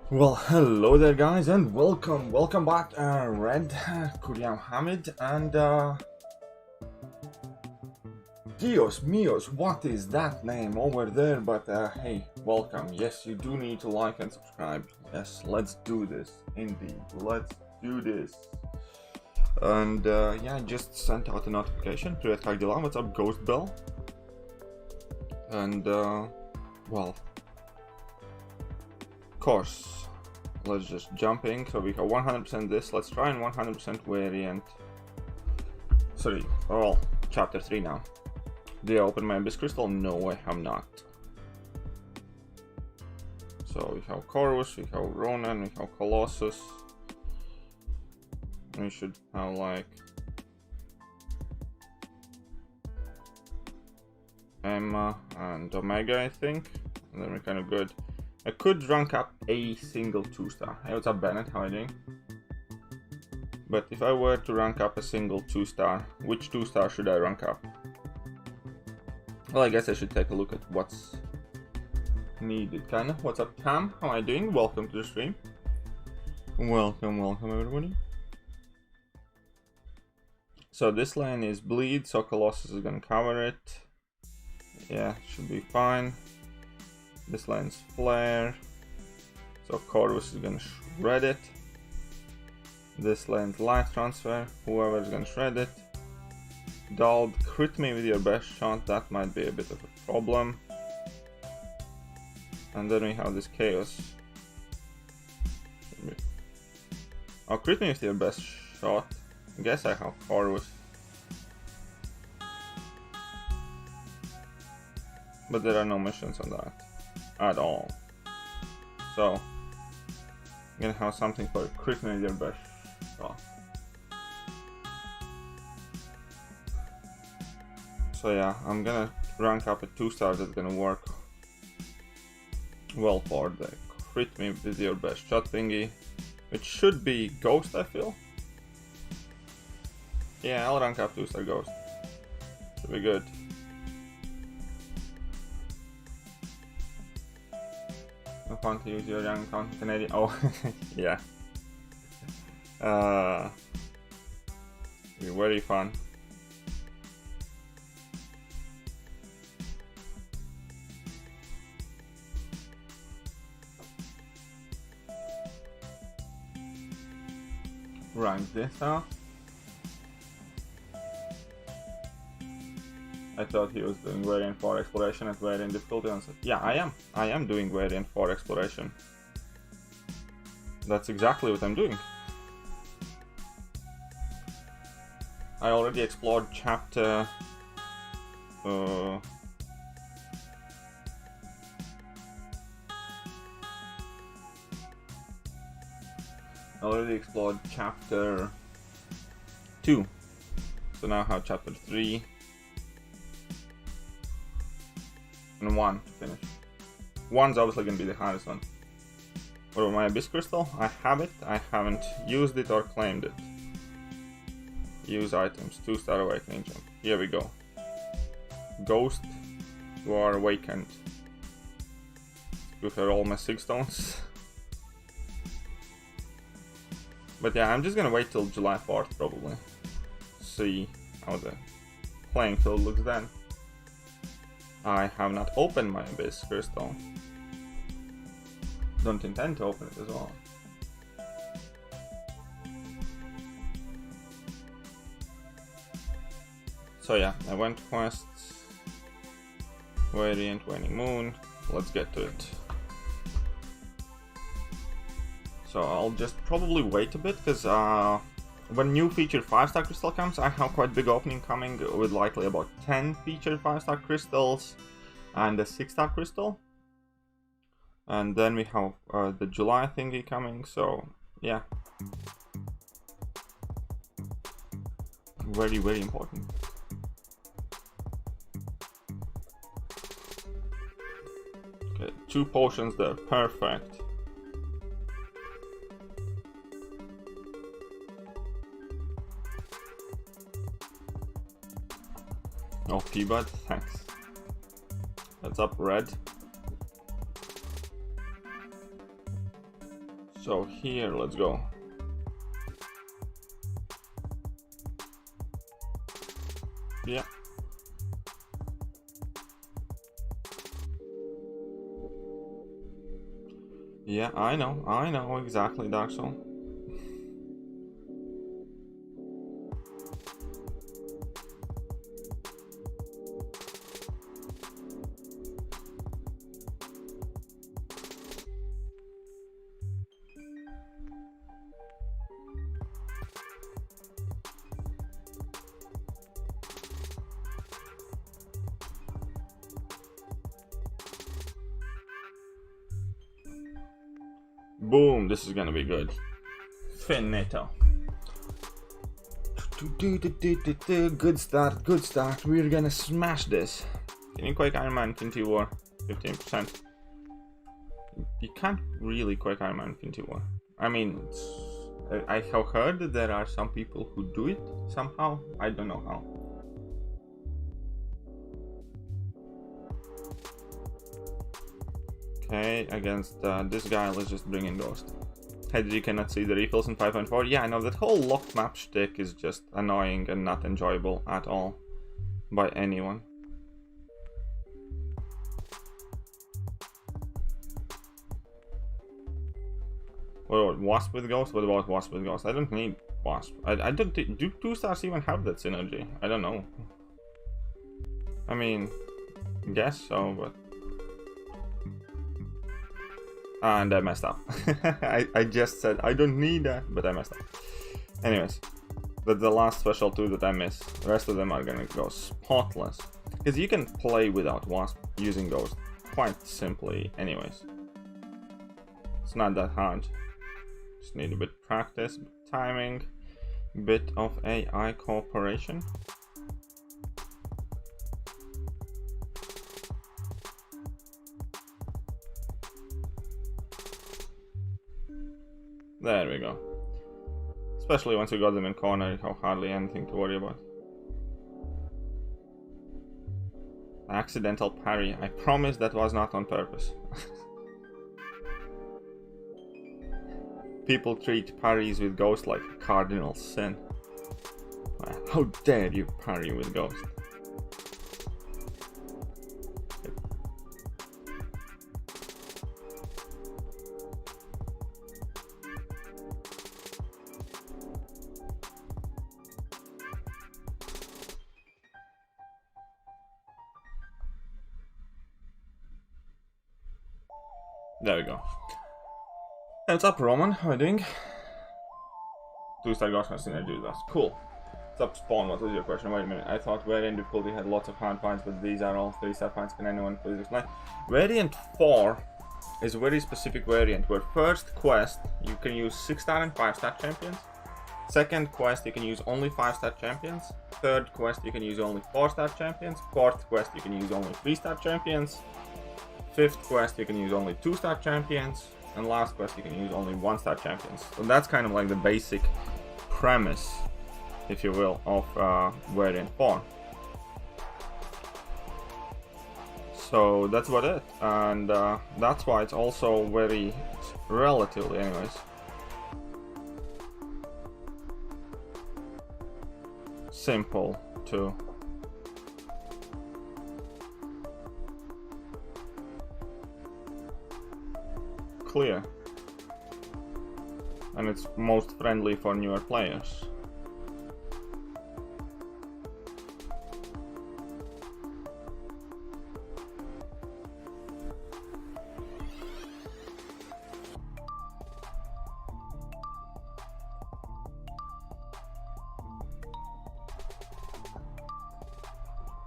Well, hello there, guys, and welcome back, Red, Kuriam Hamid, and Dios míos, what is that name over there? But hey, welcome. Yes, you do need to like and subscribe. Yes, let's do this. Indeed, let's do this. And yeah, I just sent out a notification. Привет, как дела? What's up, Ghost Bell? And well, of course, let's just jump in. So we have 100% this. Let's try and 100% variant. Sorry, well, chapter 3 now. Did I open my Abyss Crystal? No, I have not. So we have Chorus, we have Ronan, we have Colossus. We should have like Emma and Omega, I think. And then we're kind of good. I could rank up a single 2-star. Hey, what's up, Bennett? How are you doing? But if I were to rank up a single 2-star, which 2-star should I rank up? Well, I guess I should take a look at what's needed, kinda. What's up, Cam? How are you doing? Welcome to the stream. Welcome, everybody. So this lane is bleed, so Colossus is gonna cover it. Yeah, should be fine. This lane's flare, so Corvus is gonna shred it. This lane's life transfer, whoever is gonna shred it. Dald, crit me with your best shot, that might be a bit of a problem. And then we have this chaos. Oh, crit me with your best shot. I guess I have Corvus. But there are no missions on that at all. So I'm gonna have something for crit me with your best shot. So yeah, I'm gonna rank up a 2-star that's gonna work well for the crit me with your best shot thingy. It should be Ghost, I feel. Yeah, I'll rank up 2-star Ghost. Should be good. No fun to use your young account in Canadian. Oh, yeah. Be very fun. Rank this out. I thought he was doing variant 4 exploration at variant difficulty. And said, yeah, I am doing variant 4 exploration. That's exactly what I'm doing. I already explored chapter I already explored chapter 2. So now I have chapter 3 and 1 to finish. 1's obviously going to be the hardest one. What about my Abyss Crystal? I have it. I haven't used it or claimed it. Use items. 2-star awakening gem. Here we go. Ghost, you are awakened. With her all my 6 stones. But yeah, I'm just gonna wait till July 4th probably. See how the playing field looks then. I have not opened my Abyss Crystal. Don't intend to open it as well. So yeah, event quests, variant waning moon. Let's get to it. So I'll just probably wait a bit because when new featured 5-star crystal comes, I have quite big opening coming with likely about 10 featured 5-star crystals and a 6-star crystal. And then we have the July thingy coming, so yeah. Very, very important. Okay, 2 potions there, perfect. Oh, P-Bud, thanks. What's up, Red? So here, let's go. Yeah. Yeah, I know exactly, Dark Soul. Boom, this is gonna be good. Finito. Good start, good start. We're gonna smash this. Can you Quake Iron Man Infinity War? 15%. You can't really Quake Iron Man Infinity War. I mean, I have heard that there are some people who do it somehow. I don't know how. Okay, against this guy, let's just bring in Ghost. Hey, you cannot see the refills in 5.4. Yeah, I know, that whole locked map shtick is just annoying and not enjoyable at all by anyone. What about Wasp with Ghost? What about Wasp with Ghost? I don't need Wasp. I don't do 2 stars even have that synergy? I don't know. I mean, guess so, but... And I messed up. I just said I don't need that, but I messed up. Anyways, that's the last special 2 that I missed. The rest of them are gonna go spotless. Because you can play without Wasp using Ghost quite simply anyways. It's not that hard. Just need a bit of practice, timing, bit of AI cooperation. There we go. Especially once you got them in corner, you have hardly anything to worry about. Accidental parry. I promise that was not on purpose. People treat parries with Ghost like a cardinal sin. How dare you parry with Ghost? There we go. What's up, Roman? How are you doing? 2-star Ghost synergy with us. Cool. What's up, Spawn? What was your question? Wait a minute. I thought Variant difficulty had lots of hard fights, but these are all 3-star fights. Can anyone please explain? Variant 4 is a very specific variant where first quest you can use 6-star and 5-star champions. Second quest you can use only 5-star champions. Third quest you can use only 4-star champions. Fourth quest you can use only 3-star champions. Fifth quest you can use only 2-star champions, and last quest you can use only 1-star champions. So that's kind of like the basic premise, if you will, of Variant 4. So that's about it, and that's why it's also very, relatively anyways, simple to clear, and it's most friendly for newer players.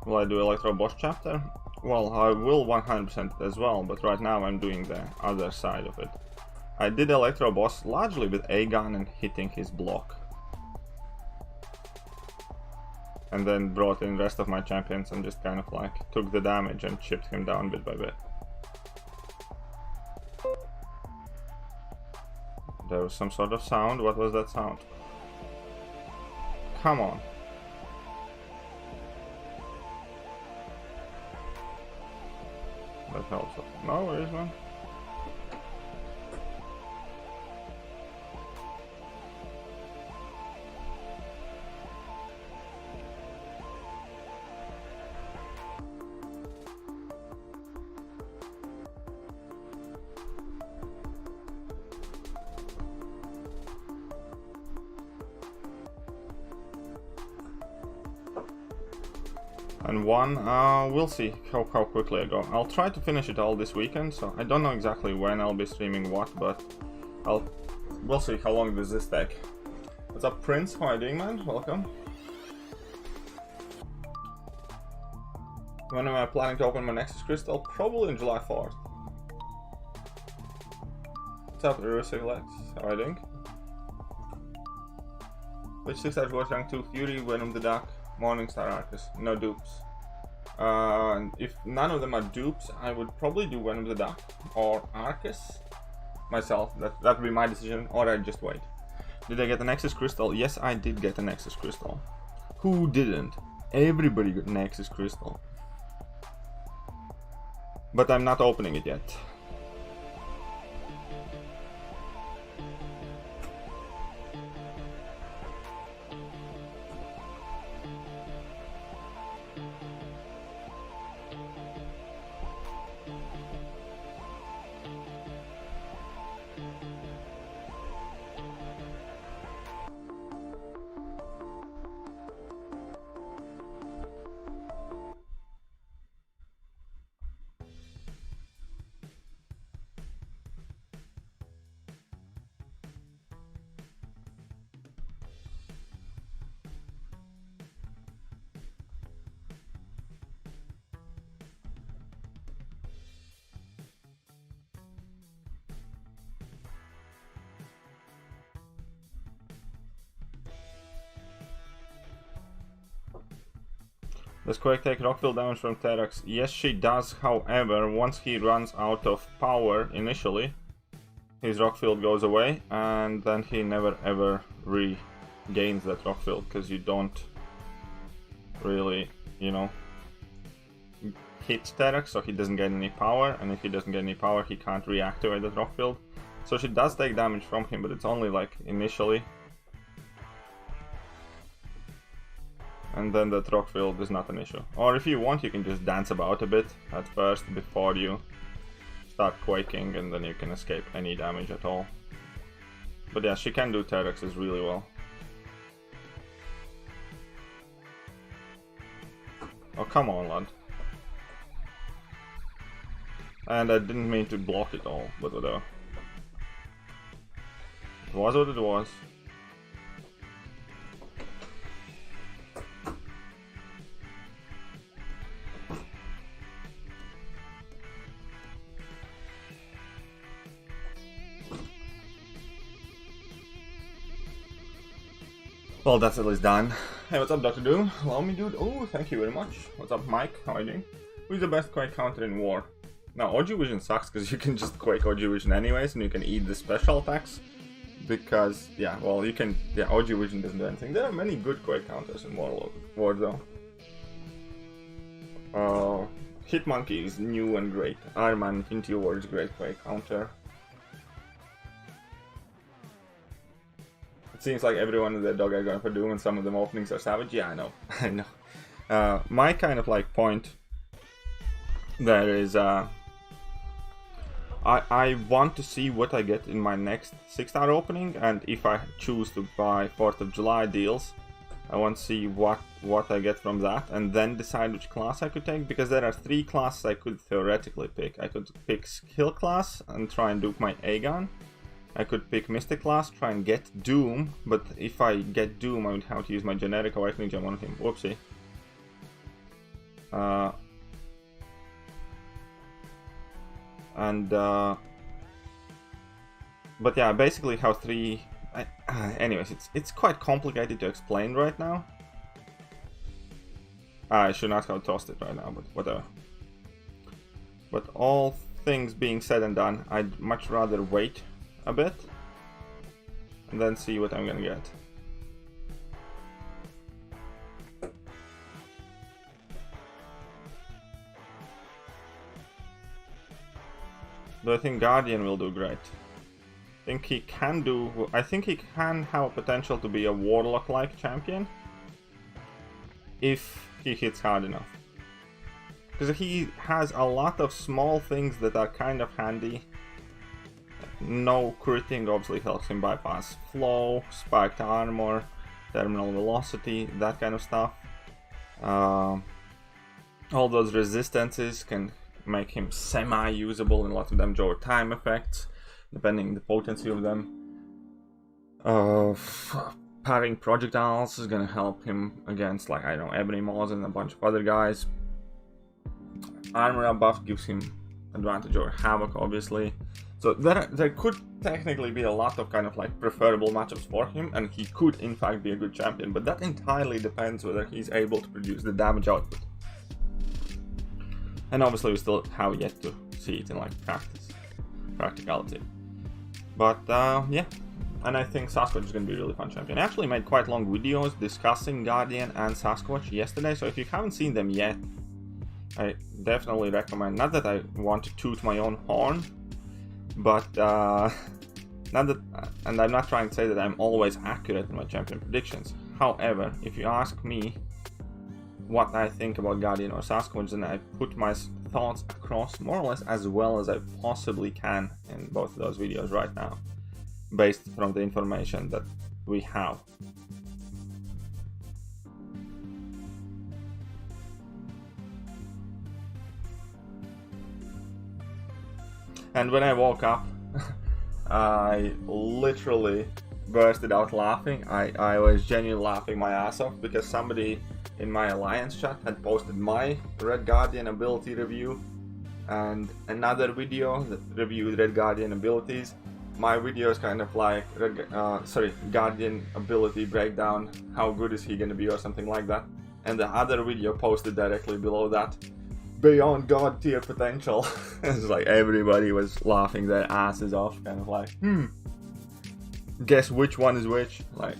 Will I do Electro Boss chapter? Well, I will 100% as well, but right now I'm doing the other side of it. I did Electro Boss largely with Aegon and hitting his block. And then brought in the rest of my champions and just kind of like took the damage and chipped him down bit by bit. There was some sort of sound. What was that sound? Come on. That helps. No worries, man. And one, we'll see how quickly I go. I'll try to finish it all this weekend, so I don't know exactly when I'll be streaming what, but we'll see how long does this take. What's up, Prince? How are you doing, man? Welcome. When am I planning to open my Nexus Crystal? Probably on July 4th. What's up, Erusix? How are you doing? Which 6-star voice rank 2? Fury, Venom the Duck, Morningstar, Arcus. No dupes. If none of them are dupes, I would probably do Venom the Duck or Arcus myself. That would be my decision, or I'd just wait. Did I get the Nexus Crystal? Yes, I did get a Nexus Crystal. Who didn't? Everybody got Nexus Crystal. But I'm not opening it yet. Does Quake take rockfield damage from Terax? Yes, she does. However, once he runs out of power initially, his rockfield goes away, and then he never ever regains that rockfield, because you don't really, you know, hit Terax, so he doesn't get any power, and if he doesn't get any power, he can't reactivate that rockfield. So she does take damage from him, but it's only like initially. And then that rockfield is not an issue. Or if you want, you can just dance about a bit at first before you start quaking, and then you can escape any damage at all. But yeah, she can do Teraxes really well. Oh, come on, lad. And I didn't mean to block it all, but whatever. It was what it was. Well, that's at least done. Hey, what's up, Dr. Doom? Allow me, dude. Oh, thank you very much. What's up, Mike? How are you doing? Who's the best Quake counter in War? Now, OG Vision sucks because you can just Quake OG Vision anyways, and you can eat the special attacks. Because, yeah, well, you can... Yeah, OG Vision doesn't do anything. There are many good Quake counters in War though. Hitmonkey is new and great. Iron Man Infinity War is a great Quake counter. It seems like everyone and their dog are going for Doom, and some of them openings are savage. Yeah, I know. I know. My kind of like point there is I want to see what I get in my next 6-star opening, and if I choose to buy 4th of July deals, I want to see what I get from that, and then decide which class I could take, because there are 3 classes I could theoretically pick. I could pick Skill class and try and dupe my Aegon. I could pick Mystic class, try and get Doom, but if I get Doom I would have to use my generic Awakening Gem on him. Whoopsie. But yeah, basically how 3... anyways, it's quite complicated to explain right now. I should not have tossed it right now, but whatever. But all things being said and done, I'd much rather wait a bit and then see what I'm gonna get. Do I think Guardian will do great? I think he can have a potential to be a Warlock-like champion if he hits hard enough. Because he has a lot of small things that are kind of handy. No critting obviously helps him bypass flow, spiked armor, terminal velocity, that kind of stuff. All those resistances can make him semi-usable, and a lot of them draw time effects, depending on the potency of them. Parrying projectiles is gonna help him against, like, I don't know, Ebony Moz and a bunch of other guys. Armor buff gives him advantage over Havoc, obviously. So there could technically be a lot of kind of like preferable matchups for him, and he could in fact be a good champion, but that entirely depends whether he's able to produce the damage output. And obviously we still have yet to see it in like practicality. But yeah, and I think Sasquatch is going to be a really fun champion. I actually made quite long videos discussing Guardian and Sasquatch yesterday, so if you haven't seen them yet, I definitely recommend. Not that I want to toot my own horn, but not that, and I'm not trying to say that I'm always accurate in my champion predictions. However, if you ask me what I think about Guardian or Sasquatch, then I put my thoughts across more or less as well as I possibly can in both of those videos right now, based from the information that we have. And when I woke up, I literally bursted out laughing. I was genuinely laughing my ass off because somebody in my alliance chat had posted my Red Guardian ability review and another video that reviewed Red Guardian abilities. My video is kind of like Guardian ability breakdown, how good is he gonna be or something like that. And the other video posted directly below that, beyond god tier potential. It's like everybody was laughing their asses off, kind of like, guess which one is which, like.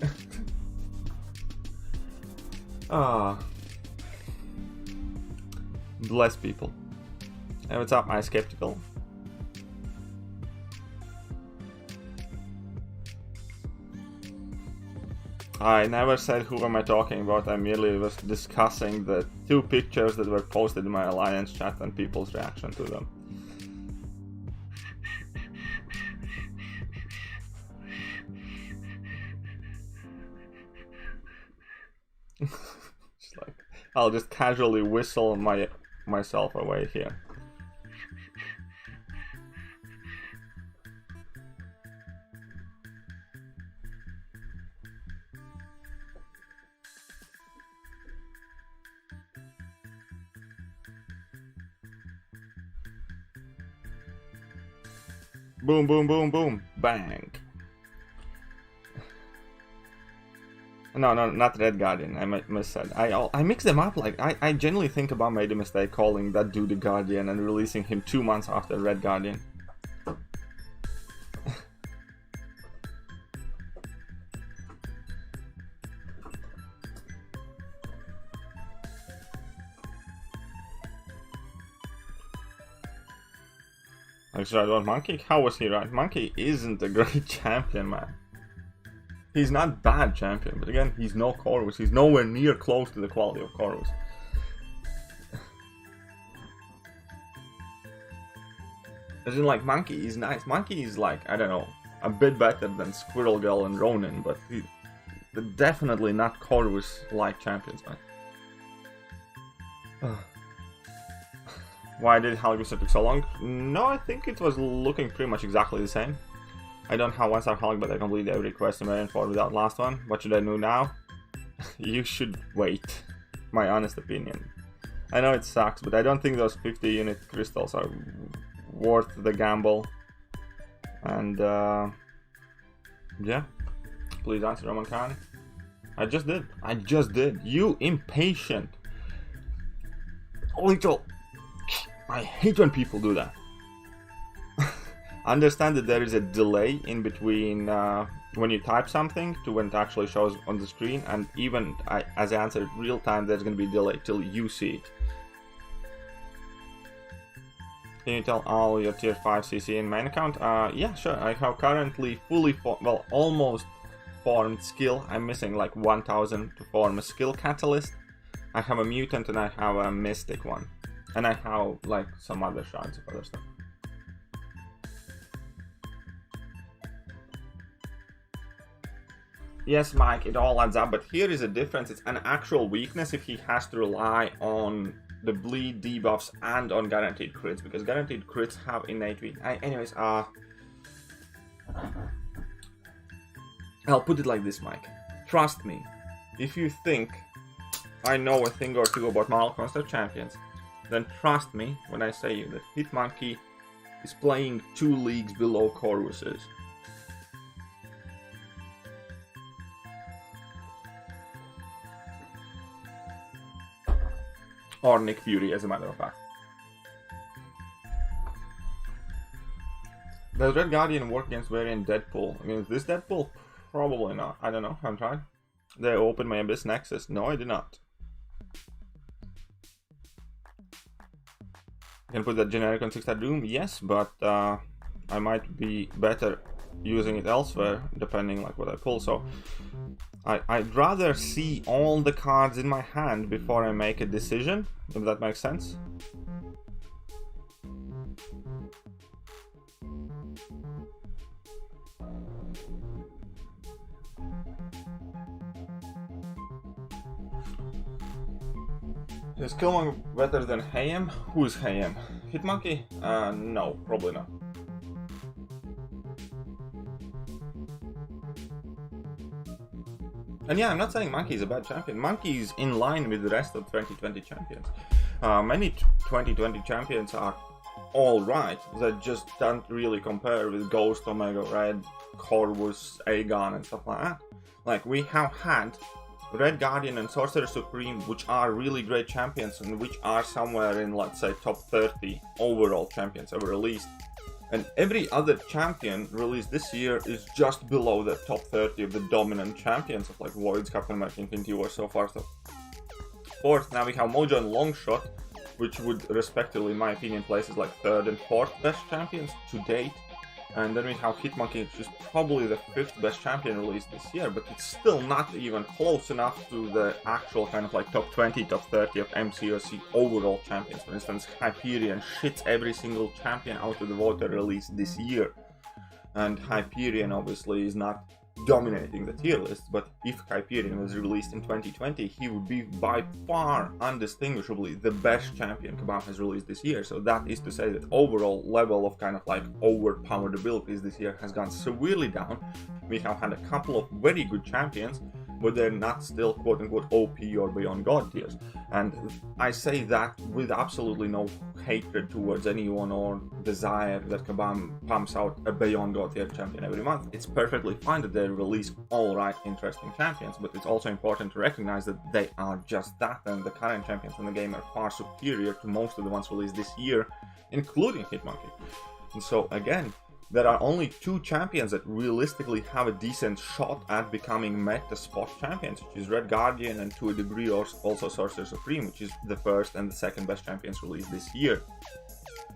Bless people. Hey, what's up, my skeptical? I never said who am I talking about. I merely was discussing the two pictures that were posted in my alliance chat and people's reaction to them. Just like, I'll just casually whistle myself away here. Boom, boom, boom, boom, bang. No, not Red Guardian. I missaid. I mix them up. Like I genuinely think about made a mistake calling that dude the Guardian and releasing him 2 months after Red Guardian. Like, should I want Monkey? How was he right? Monkey isn't a great champion, man. He's not bad champion, but again, he's no Corvus. He's nowhere near close to the quality of Corvus. As in, like, Monkey is nice. Monkey is, like, I don't know, a bit better than Squirrel Girl and Ronin, but they're definitely not Corvus-like champions, man. Why did Halgus took so long? No, I think it was looking pretty much exactly the same. I don't have 1-star Hulk, but I completed every quest in Marion 4 without last one. What should I do now? You should wait. My honest opinion. I know it sucks, but I don't think those 50 unit crystals are worth the gamble. And yeah. Please answer, Roman Khan. I just did. You impatient. Little. I hate when people do that. Understand that there is a delay in between when you type something to when it actually shows on the screen, and even as I answer it real time, there's going to be a delay till you see it. Can you tell all your tier 5 CC in main account? Yeah, sure. I have currently almost formed skill. I'm missing like 1000 to form a skill catalyst. I have a mutant and I have a mystic one. And I have like some other shards of other stuff. Yes, Mike, it all adds up, but here is a difference. It's an actual weakness if he has to rely on the bleed debuffs and on guaranteed crits, because guaranteed crits have innate weak. Anyways, I'll put it like this, Mike. Trust me, if you think I know a thing or two about model construct champions, then trust me when I say you that Hitmonkey is playing 2 leagues below Corvus is. Or Nick Fury, as a matter of fact. Does Red Guardian work against variant Deadpool? I mean, is this Deadpool? Probably not. I don't know. I haven't tried. Did I open my Abyss Nexus? No, I did not. Can put that generic on 6-star Doom? Yes, but I might be better using it elsewhere, depending like what I pull. So I'd rather see all the cards in my hand before I make a decision, if that makes sense. Is Killmonger better than Hayem? Who is Hayem? Hitmonkey? No, probably not. And yeah, I'm not saying Monkey is a bad champion. Monkey is in line with the rest of 2020 champions. Many 2020 champions are alright, that just don't really compare with Ghost, Omega Red, Corvus, Aegon and stuff like that. Like, we have had Red Guardian and Sorcerer Supreme, which are really great champions and which are somewhere in, let's say, top 30 overall champions ever released. And every other champion released this year is just below the top 30 of the dominant champions of like Voids, Captain America, Infinity War, so far. So fourth, now we have Mojo and Longshot, which would respectively, in my opinion, places like 3rd and 4th best champions to date. And then we have Hitmonkey, which is probably the 5th best champion released this year, but it's still not even close enough to the actual kind of like top 20, top 30 of MCOC overall champions. For instance, Hyperion shits every single champion out of the water released this year. And Hyperion obviously is not dominating the tier list, but if Hyperion was released in 2020, he would be by far undistinguishably the best champion Kabam has released this year. So that is to say that overall level of kind of like overpowered abilities this year has gone severely down. We have had a couple of very good champions, but they're not still quote-unquote OP or Beyond God tiers. And I say that with absolutely no hatred towards anyone or desire that Kabam pumps out a Beyond God tier champion every month. It's perfectly fine that they release alright, interesting champions, but it's also important to recognize that they are just that, and the current champions in the game are far superior to most of the ones released this year, including Hitmonkey. And so again, there are only 2 champions that realistically have a decent shot at becoming meta spot champions, which is Red Guardian and to a degree also Sorcerer Supreme, which is the 1st and the 2nd best champions released this year.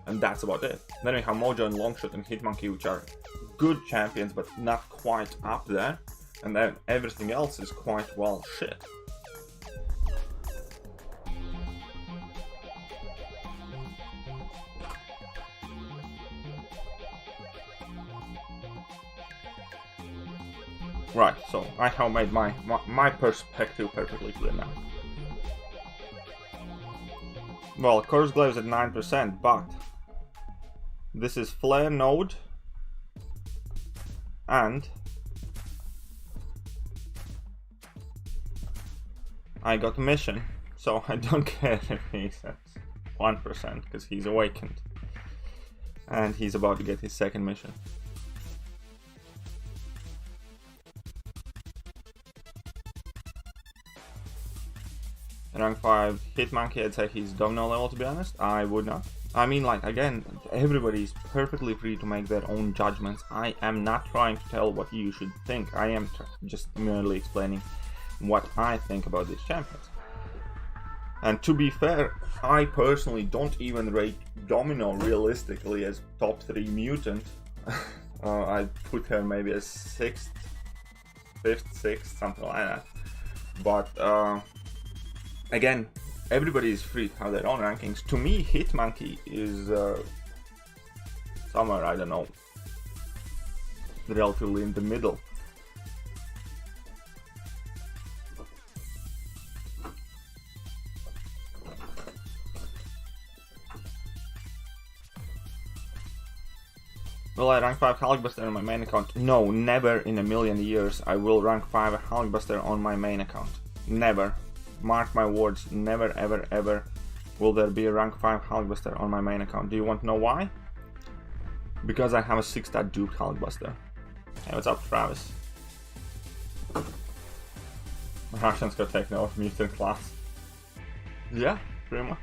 And that's about it. Then we have Mojo and Longshot and Hitmonkey, which are good champions but not quite up there. And then everything else is quite well shit. Right, so I have made my perspective perfectly clear now. Well, Curse Glaive is at 9%, but this is Flare Node, and I got a mission, so I don't care if he's at 1%, because he's awakened. And he's about to get his 2nd mission. Rank 5 Hitmonkey, I'd say he's Domino level, to be honest. I would not. I mean, like, again, everybody's perfectly free to make their own judgments. I am not trying to tell what you should think. I am just merely explaining what I think about these champions. And to be fair, I personally don't even rate Domino realistically as top 3 mutant. I'd put her maybe as 6th, 5th, 6th, something like that. But, again, everybody is free to have their own rankings. To me, Hitmonkey is somewhere, I don't know, relatively in the middle. Will I rank 5 Hulkbuster on my main account? No, never in a million years I will rank 5 Hulkbuster on my main account. Never. Mark my words, never ever ever will there be a rank 5 Hulkbuster on my main account. Do you want to know why? Because I have a 6-star duped Hulkbuster. Hey, what's up, Travis? Russians could take no mutant class. Yeah, pretty much.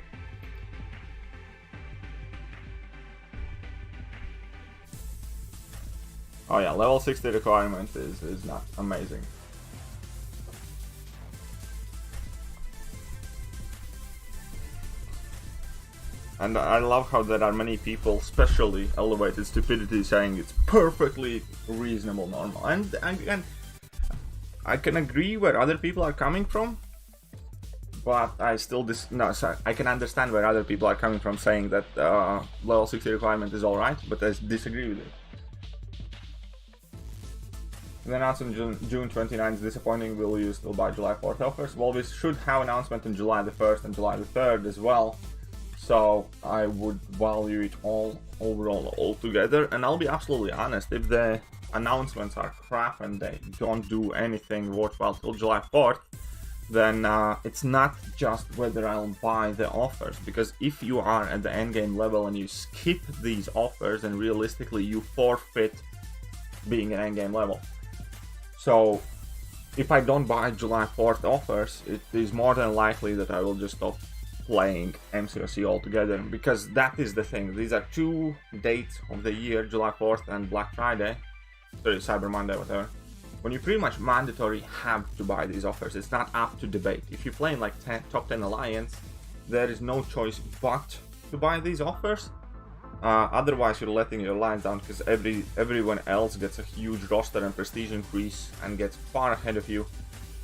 Oh yeah, level 60 requirement is not amazing. And I love how there are many people, especially elevated stupidity, saying it's perfectly reasonable, normal. And I can agree where other people are coming from, but I still I can understand where other people are coming from saying that level 60 requirement is alright, but I disagree with it. The announcement on June 29 is disappointing. Will you still buy July 4th offers? Well, we should have announcement on July the 1st and July the 3rd as well. So I would value it all overall altogether. And I'll be absolutely honest, if the announcements are crap and they don't do anything worthwhile till July 4th, then it's not just whether I'll buy the offers. Because if you are at the endgame level and you skip these offers, then realistically you forfeit being an endgame level. So if I don't buy July 4th offers, it is more than likely that I will just stop playing MCOC altogether, because that is the thing. These are two dates of the year, July 4th and Black Friday, sorry, Cyber Monday, whatever, when you pretty much mandatory have to buy these offers. It's not up to debate. If you play in like top 10 alliance, there is no choice but to buy these offers. Otherwise you're letting your alliance down, because everyone else gets a huge roster and prestige increase and gets far ahead of you,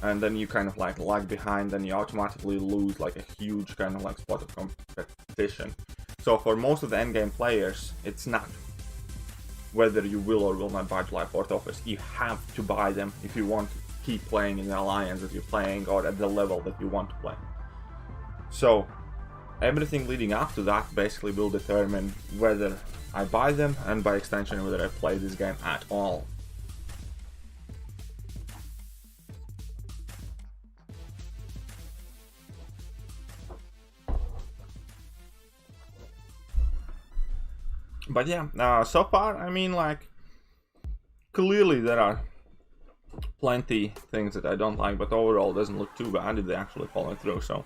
and then you kind of like lag behind and you automatically lose like a huge kind of like spot of competition. So for most of the endgame players, it's not whether you will or will not buy July 4th offers. You have to buy them if you want to keep playing in the alliance that you're playing or at the level that you want to play. So everything leading up to that basically will determine whether I buy them, and by extension whether I play this game at all. But yeah, so far, I mean, like, clearly there are plenty things that I don't like, but overall it doesn't look too bad if they actually follow through, so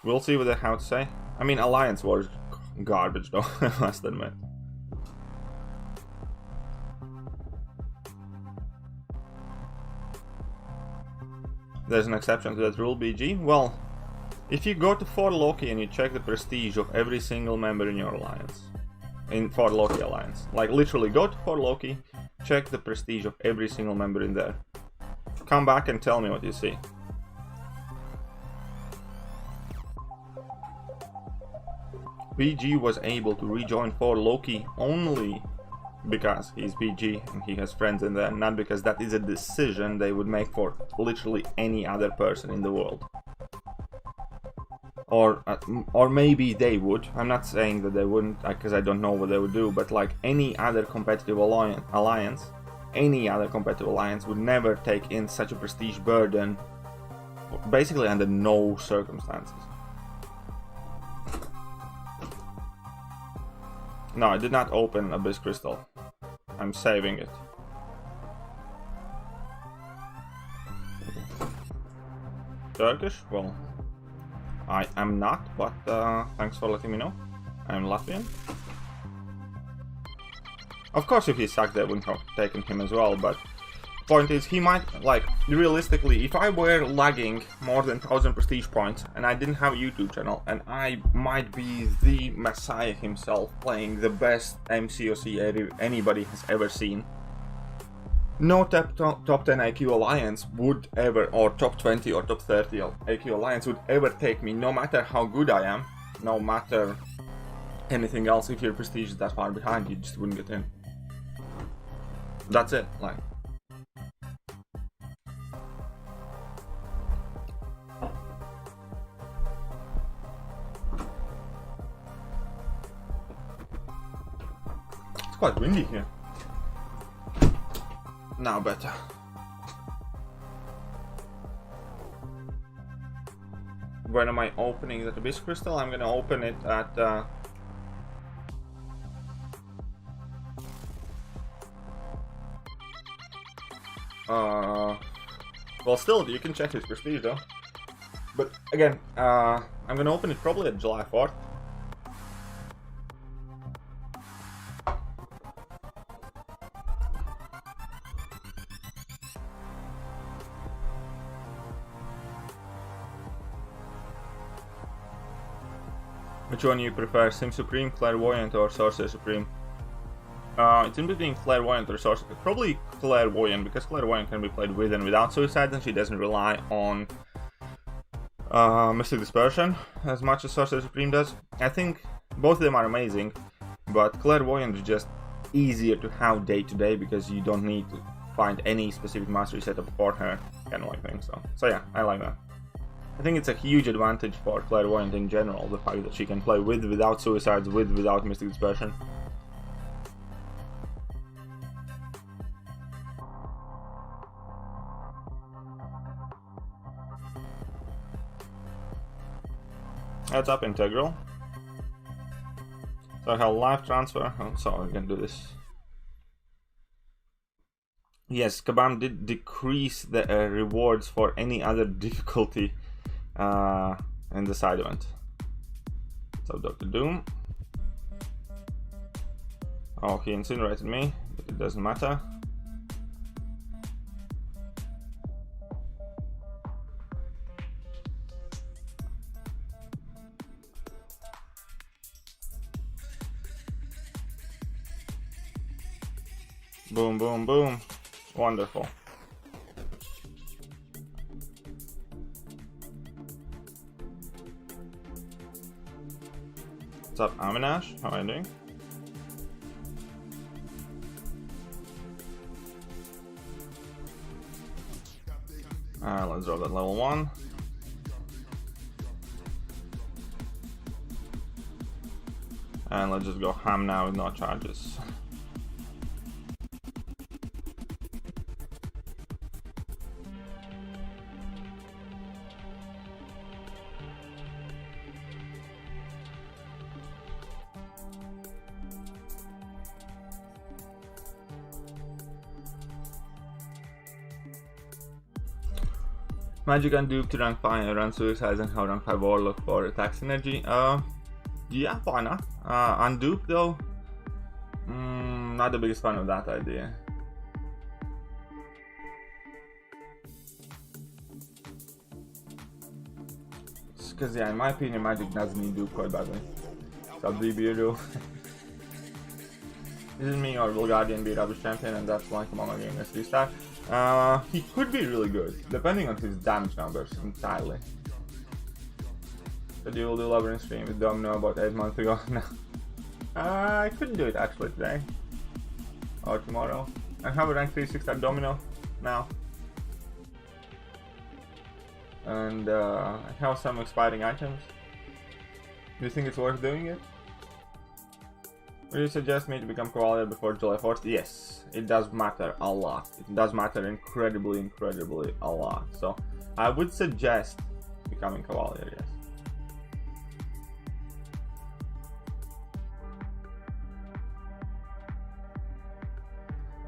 we'll see what they have to say. I mean, Alliance War is garbage though, I must admit. There's an exception to that rule, BG. Well, if you go to For Loki and you check the prestige of every single member in your alliance, in For Loki alliance, like literally go to For Loki, check the prestige of every single member in there, come back and tell me what you see. BG was able to rejoin For Loki only because he's BG and he has friends in there, not because that is a decision they would make for literally any other person in the world. Or maybe they would. I'm not saying that they wouldn't, because I don't know what they would do, but like any other competitive alliance, any other competitive alliance would never take in such a prestige burden, basically under no circumstances. No, I did not open Abyss Crystal. I'm saving it. Turkish? Well, I am not, but thanks for letting me know. I'm Latvian. Of course, if he sucked, they wouldn't have taken him as well, but point is, he might, like, realistically, if I were lagging more than 1000 prestige points and I didn't have a YouTube channel, and I might be the messiah himself playing the best MCOC anybody has ever seen, no top 10 IQ alliance would ever, or top 20 or top 30 IQ alliance would ever take me, no matter how good I am, no matter anything else. If your prestige is that far behind, you just wouldn't get in. That's it, like. quite windy here. Now better. When am I opening the Abyss Crystal? I'm gonna open it at well, still, you can check his prestige though. But again, I'm gonna open it probably at July 4th. Which one you prefer, Sim Supreme, Clairvoyant, or Sorcerer Supreme? It's in between Clairvoyant or Sorcerer. Probably Clairvoyant, because Clairvoyant can be played with and without Suicide, and she doesn't rely on Mystic Dispersion as much as Sorcerer Supreme does. I think both of them are amazing, but Clairvoyant is just easier to have day to day because you don't need to find any specific mastery setup for her, kind of like thing. So yeah, I like that. I think it's a huge advantage for Clairvoyant in general, the fact that she can play with, without Suicides, with, without Mystic Dispersion. Heads up, Integral. So I have life transfer. Oh, so we can do this. Yes, Kabam did decrease the rewards for any other difficulty in the side event. So Dr. Doom. Oh, he incinerated me, but it doesn't matter. Boom, boom, boom. Wonderful. What's up, Aminash? How are you doing? Let's draw that level 1. And let's just go ham now with no charges. Magic undupe to rank 5 and run Suicides and have rank 5 Warlock for attack synergy. Yeah, why not? Undupe though? Not the biggest fan of that idea. Because yeah, in my opinion, Magic does need dupe quite badly. Sub DBU. This is me or Bulgarian beat Rubbish Champion, and that's like among my game as 3-star. He could be really good, depending on his damage numbers entirely. But you will do Labyrinth stream with Domino about 8 months ago. No. I couldn't do it actually today. Or tomorrow. I have a rank 3 6-star Domino now. And I have some expiring items. Do you think it's worth doing it? Would you suggest me to become Cavalier before July 4th? Yes, it does matter a lot. It does matter incredibly a lot. So I would suggest becoming Cavalier, yes.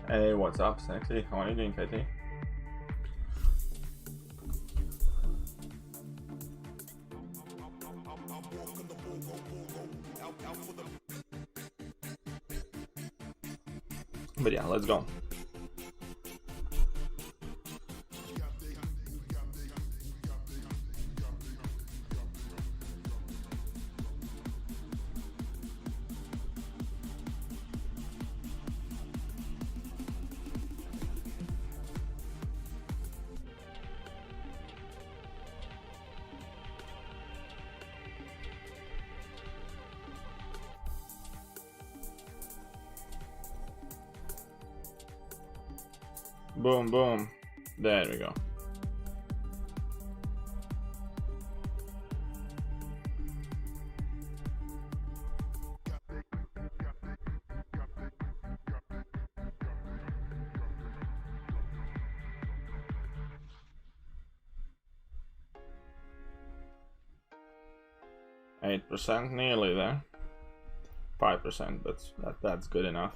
Hey, what's up, Sexy? How are you doing, Katie? But yeah, let's go. Boom, boom. There we go. 8%, nearly there. 5%, that's good enough.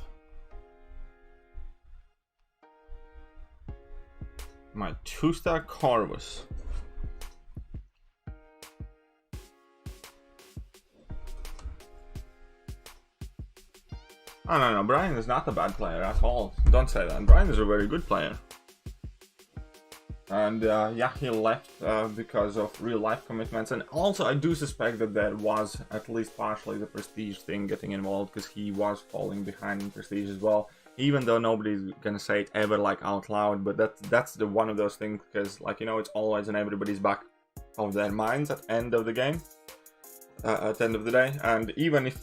My 2-star Corvus. Oh, no, Brian is not a bad player at all. Don't say that. Brian is a very good player. And yeah, he left because of real life commitments. And also, I do suspect that there was at least partially the prestige thing getting involved, because he was falling behind in prestige as well. Even though nobody's gonna say it ever like out loud, but that's the one of those things, because like, you know, it's always in everybody's back of their minds at the end of the game, at the end of the day. And even if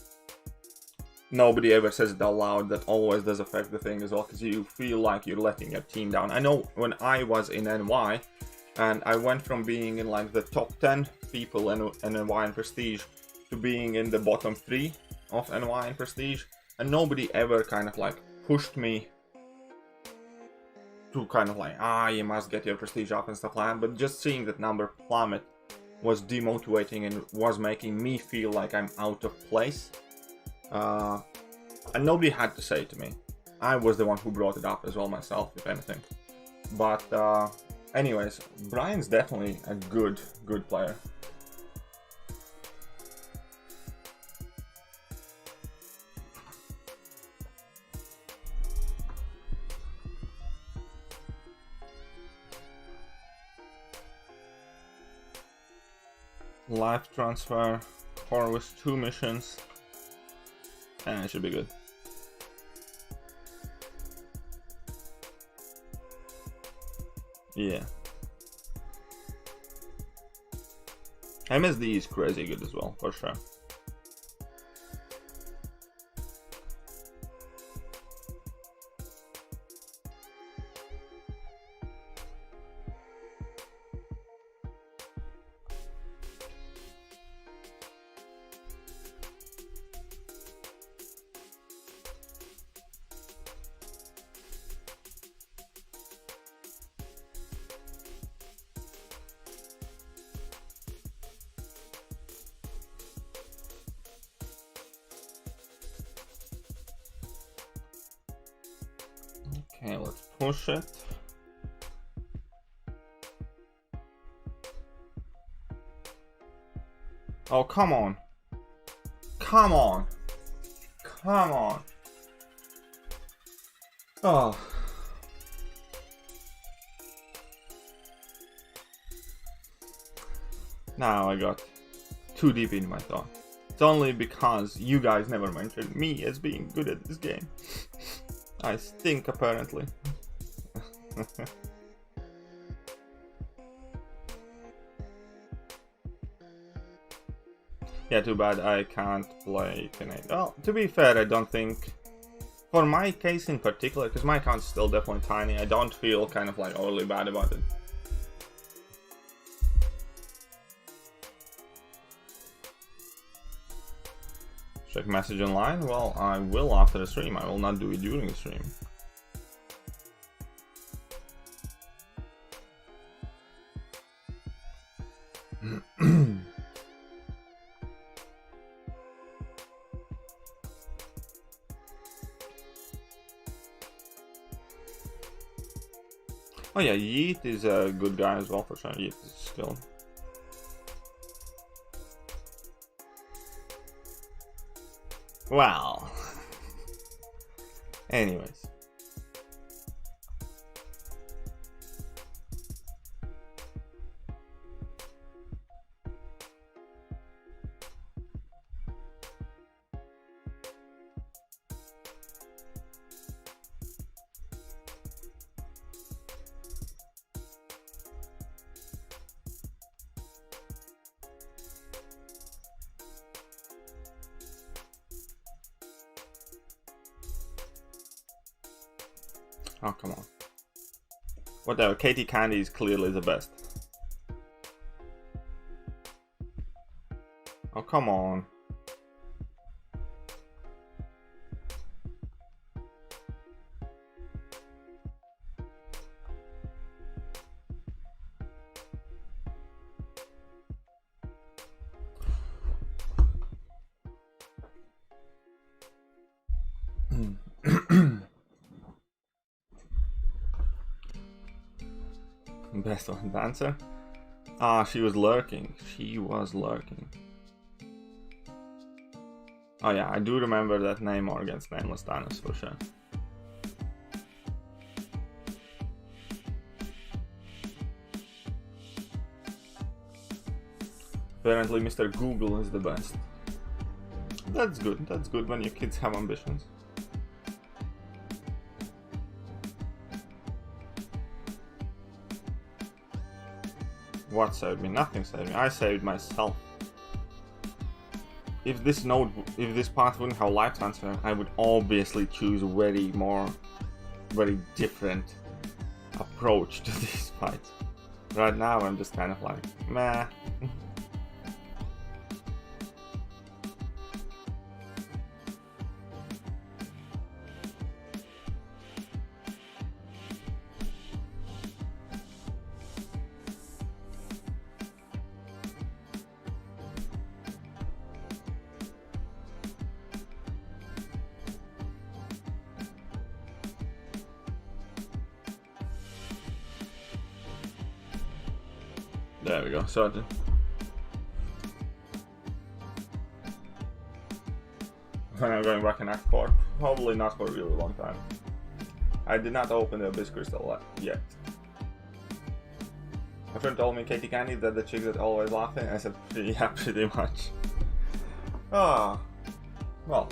nobody ever says it out loud, that always does affect the thing as well, because you feel like you're letting your team down. I know when I was in NY, and I went from being in like the top 10 people in NY in prestige to being in the bottom 3 of NY in prestige, and nobody ever kind of like pushed me to kind of like, you must get your prestige up and stuff like that. But just seeing that number plummet was demotivating and was making me feel like I'm out of place. And nobody had to say it to me. I was the one who brought it up as well myself, if anything. But anyways, Brian's definitely a good player. Life transfer, Corvus 2 missions. It should be good. Yeah. MSD is crazy good as well, for sure. Okay, let's push it. Oh, come on. Come on. Come on. Oh. Now I got too deep in my thought. It's only because you guys never mentioned me as being good at this game. I stink, apparently. Yeah, too bad I can't play Canadian. Well, to be fair, I don't think... For my case in particular, because my account's still definitely tiny, I don't feel kind of like overly bad about it. Check message online? Well, I will after the stream. I will not do it during the stream. Oh yeah, Yeet is a good guy as well, for sure. Yeet is skilled. Well, anyways. Oh, come on. Whatever, Katie Candy is clearly the best. Oh, come on. best one dancer. Ah, she was lurking. She was lurking. Oh yeah, I do remember that Namor against Nameless Thanos for sure. Apparently Mr. Google is the best. That's good when your kids have ambitions. What saved me? Nothing saved me. I saved myself. If this path wouldn't have life transfer, I would obviously choose a very different approach to these fights. Right now I'm just kind of like, meh. There we go, sorted. When I'm going back in Act 4, probably not for a really long time. I did not open the Abyss Crystal yet. My friend told me, Katie Candy, that the chick that always laughing. I said, yeah, pretty much. Ah, well.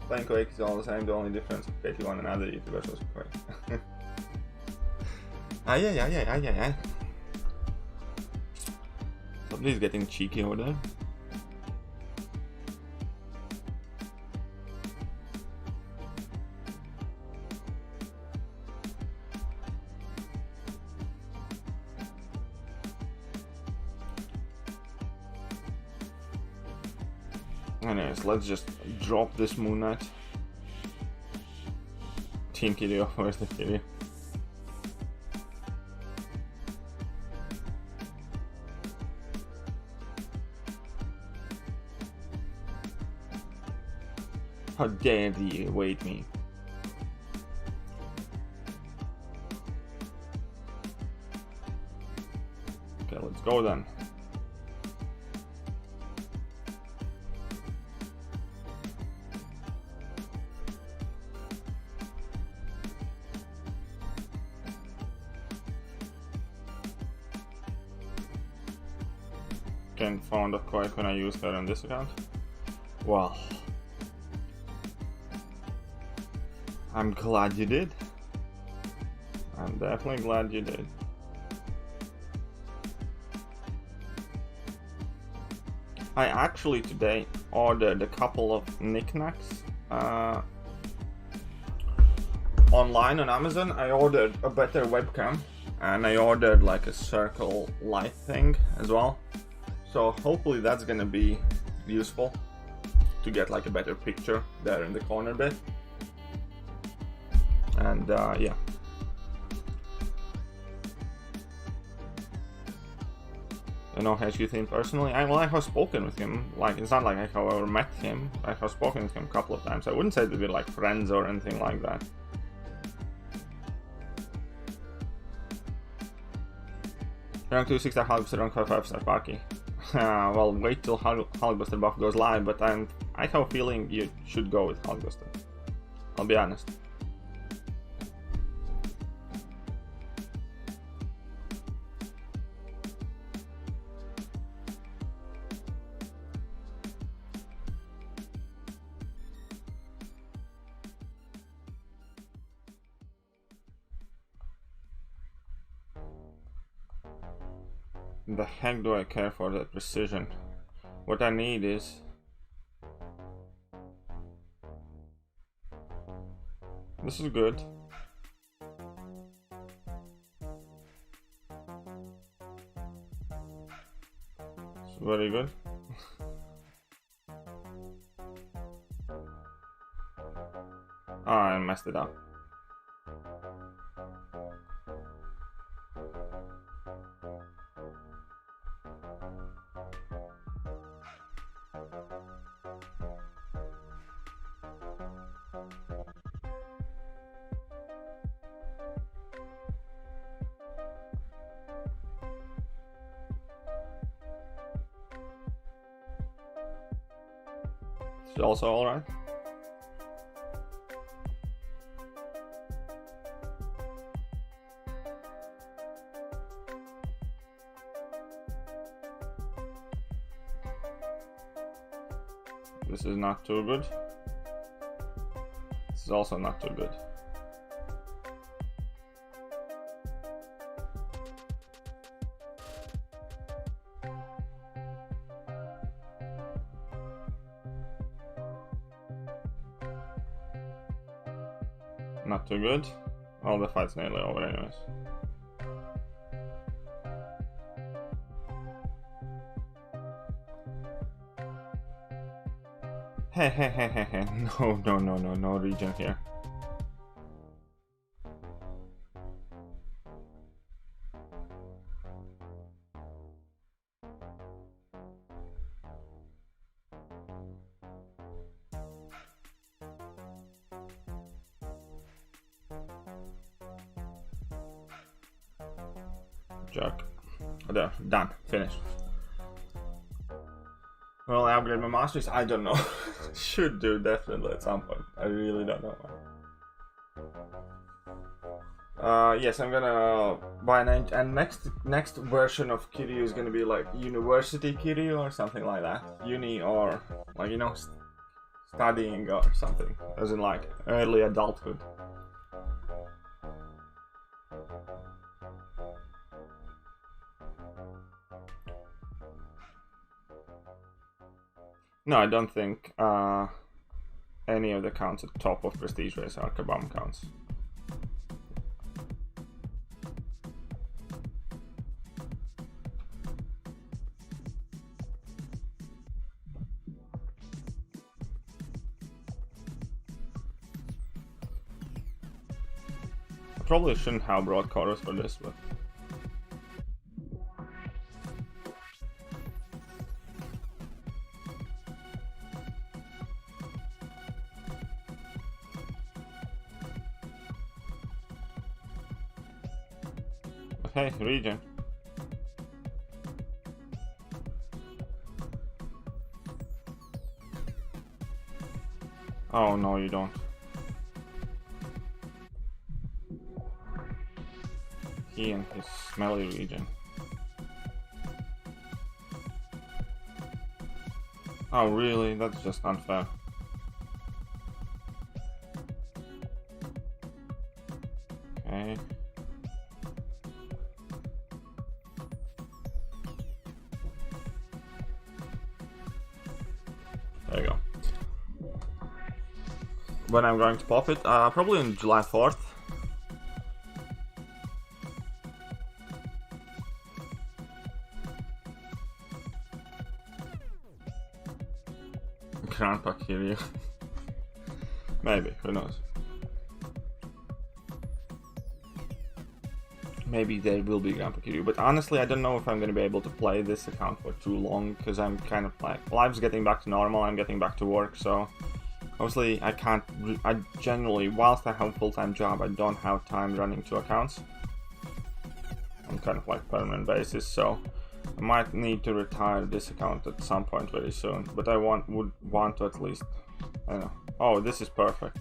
Playing Quake is all the same, the only difference of Katie one and other YouTubers was Quake. Ay. Somebody's getting cheeky over there. Anyways, let's just drop this Moon Knight. Team Kiryu, where's the Kiryu? How dare you await me? Okay, let's go then. Can't find a quite when I use her on this account. Well, I'm glad you did. I'm definitely glad you did. I actually today ordered a couple of knickknacks online on Amazon. I ordered a better webcam and I ordered like a circle light thing as well. So hopefully that's gonna be useful to get like a better picture there in the corner bit. And yeah. I know HQ Theme personally. I have spoken with him. Like, it's not like I have ever met him. I have spoken with him a couple of times. I wouldn't say that we're like friends or anything like that. Rank 2 6-star Hulkbuster, rank 5 5-star Sparky. Well, wait till Hulkbuster buff goes live, but I have a feeling you should go with Hulkbuster. I'll be honest. The heck do I care for that precision? What I need is... This is good. It's very good. Oh, I messed it up. It's also alright. This is not too good. This is also not too good. Not too good. Well, the fight's nearly over anyways. Hey. No region here. Jerk. There, done, finished. Will I upgrade my masteries? I don't know. Should do definitely at some point. I really don't know. Yes, I'm gonna buy and next version of Kiryu is gonna be like University Kiryu or something like that. Uni or like studying or something, as in like early adulthood. No, I don't think any of the counts at the top of Prestige Race are Kabam counts. I probably shouldn't have brought chorus for this, but... Hey, region. Oh no, you don't. He and his smelly region. Oh really? That's just unfair. Okay. There you go. When I'm going to pop it? Probably on July 4th. Grandpa Kiryu. Maybe, who knows. Maybe there will be Grandpa Kiryu, but honestly I don't know if I'm going to be able to play this account for too long, because I'm kind of like, life's getting back to normal, I'm getting back to work, so obviously I can't, I generally, whilst I have a full-time job, I don't have time running 2 accounts on kind of like permanent basis, so I might need to retire this account at some point very soon, but I would want to at least, I don't know. Oh, this is perfect.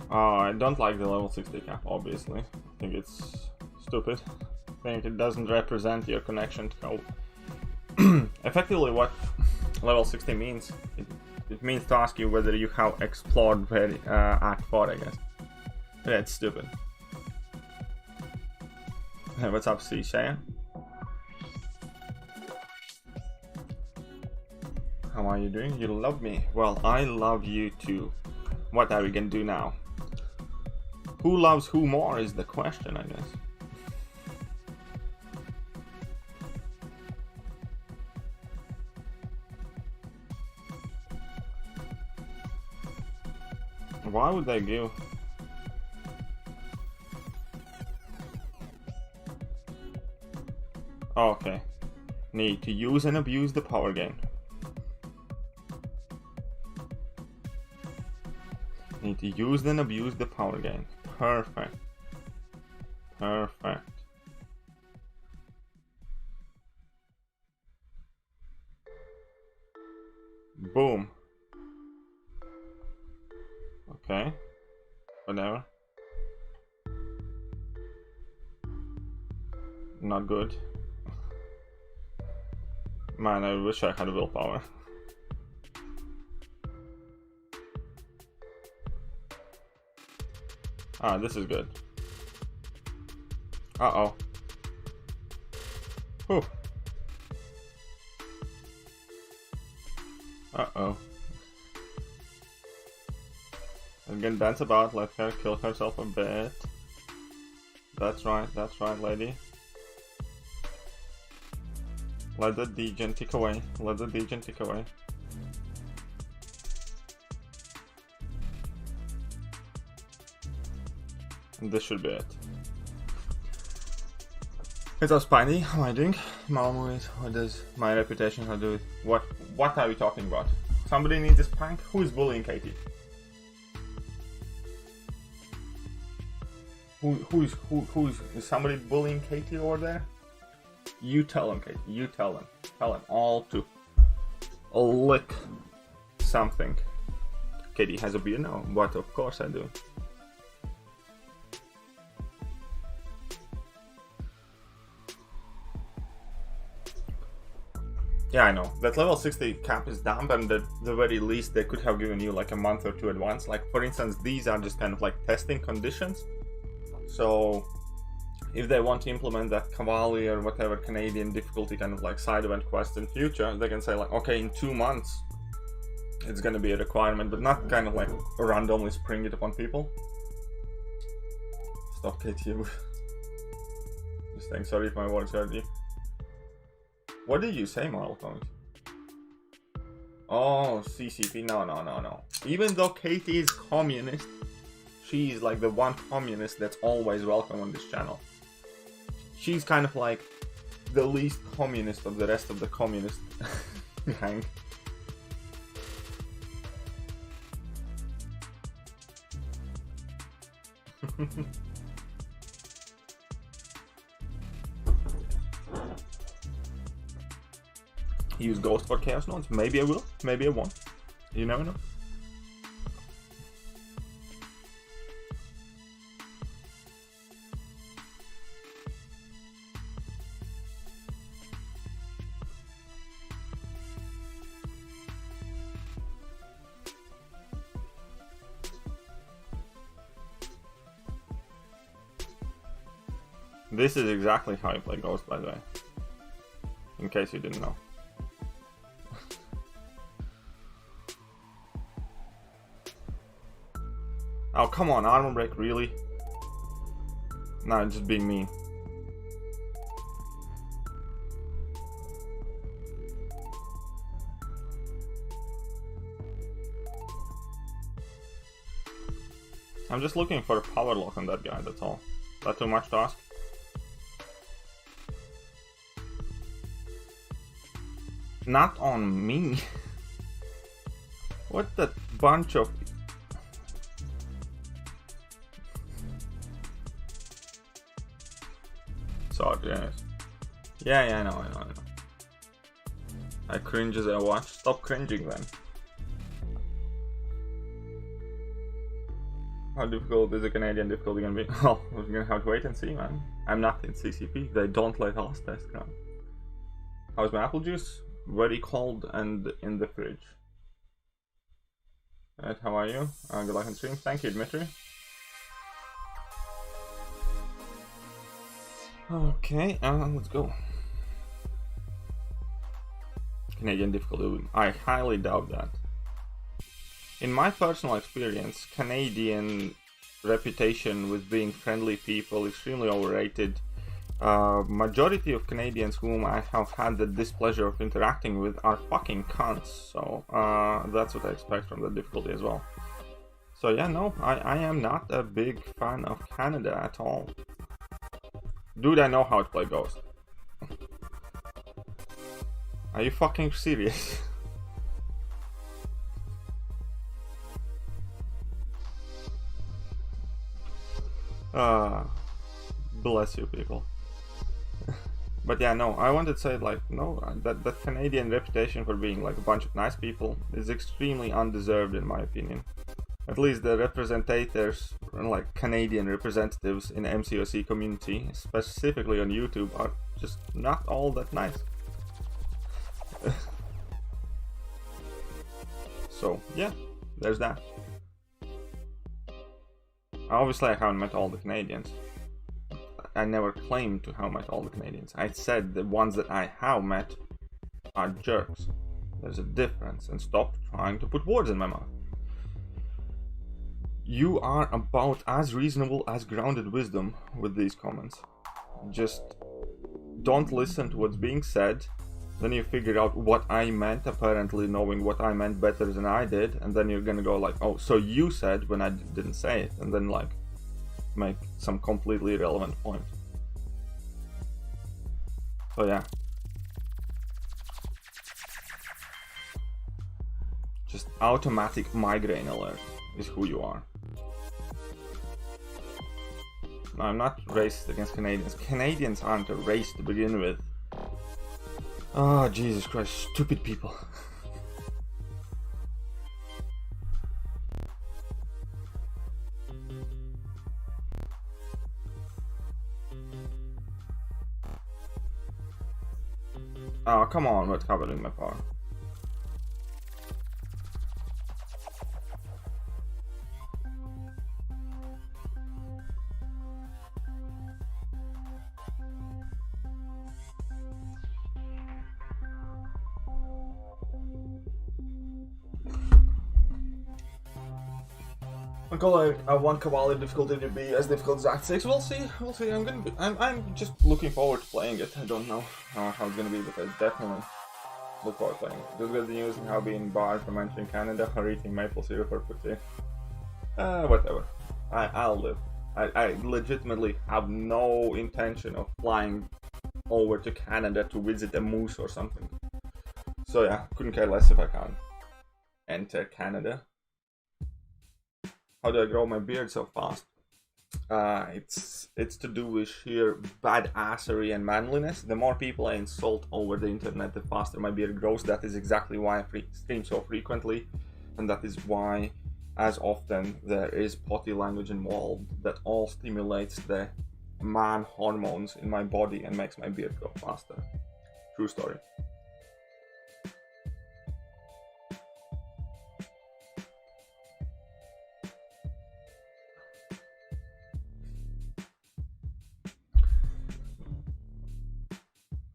I don't like the level 60 cap, obviously. I think it's stupid. I think it doesn't represent your connection to code. Effectively, what level 60 means, it means to ask you whether you have explored Act 4, I guess. Yeah, it's stupid. Hey, what's up, C. Shaya? How are you doing? You love me. Well, I love you too. What are we gonna do now? Who loves who more is the question, I guess. Why would they give? Oh, okay. Need to use and abuse the power gain. Need to use and abuse the power gain. Perfect. Perfect. Boom. Okay. Whatever. Not good. Man, I wish I had willpower. Ah, this is good. Uh-oh. Whew. Uh-oh. Again, dance about, let her kill herself a bit. That's right, lady. Let the degen tick away, let the degen tick away. And this should be it. It's a Spiny, how am I doing? Malmo, what does my reputation have to do with what are we talking about? Somebody needs a spank? Who is bullying Katie? Is somebody bullying Katie over there? You tell him, Katie, you tell him. Tell him all to lick something. Katie has a beard now, but of course I do. Yeah, I know. That level 60 cap is dumb, and at the very least they could have given you like a month or two advance. Like, for instance, these are just kind of like testing conditions. So, if they want to implement that Cavalli or whatever Canadian difficulty kind of like side event quest in future, they can say like, okay, in 2 months it's gonna be a requirement, but not kind of like randomly spring it upon people. Stop, KTU. Just saying sorry if my words hurt you. What did you say, Marvel Comics? Oh, CCP, no. Even though Katie is communist, she's like the one communist that's always welcome on this channel. She's kind of like the least communist of the rest of the communist gang. Use Ghost for Chaos Nodes. Maybe I will, maybe I won't. You never know. This is exactly how I play Ghost, by the way. In case you didn't know. Oh, come on, armor break, really? No, just being mean. I'm just looking for a power lock on that guy, that's all. Is that too much to ask? Not on me. What the bunch of... Sorry, yes. Yeah, I know. I cringe as I watch. Stop cringing then. How difficult is a Canadian difficulty gonna be? Well, we're gonna have to wait and see, man. I'm not in CCP. They don't let us test ground. How's my apple juice? Very cold and in the fridge. Right, how are you? Good luck on stream. Thank you, Dmitry. Okay, let's go. Canadian difficulty. I highly doubt that. In my personal experience, Canadian reputation with being friendly people extremely overrated. Majority of Canadians whom I have had the displeasure of interacting with are fucking cunts, so that's what I expect from the difficulty as well. So yeah, no, I am not a big fan of Canada at all. Dude, I know how to play Ghost. Are you fucking serious? Bless you people. But yeah, no, I wanted to say, like, no, that Canadian reputation for being like a bunch of nice people is extremely undeserved in my opinion. At least the representators, like Canadian representatives in the MCOC community, specifically on YouTube, are just not all that nice. So yeah, there's that. Obviously I haven't met all the Canadians. I never claimed to have met all the Canadians. I said the ones that I have met are jerks. There's a difference, and stop trying to put words in my mouth. You are about as reasonable as grounded wisdom with these comments. Just don't listen to what's being said, then you figure out what I meant, apparently knowing what I meant better than I did, and then you're gonna go like, oh, so you said when I didn't say it, and then like make some completely irrelevant point. So yeah. Just automatic migraine alert is who you are. No, I'm not racist against Canadians. Canadians aren't a race to begin with. Oh, Jesus Christ, stupid people. Oh, come on, what's covered in my power? I call it a 1 Cavalry difficulty to be as difficult as Act 6. We'll see. I'm just looking forward to playing it. I don't know how it's gonna be, but I definitely look forward to playing it. Just got the news and how being barred from entering Canada or eating maple syrup or pussy. Whatever. I'll live. I legitimately have no intention of flying over to Canada to visit a moose or something. So yeah, couldn't care less if I can enter Canada. How do I grow my beard so fast? It's to do with sheer badassery and manliness. The more people I insult over the internet, the faster my beard grows. That is exactly why I stream so frequently, and that is why as often there is potty language involved. That all stimulates the man hormones in my body and makes my beard grow faster. True story.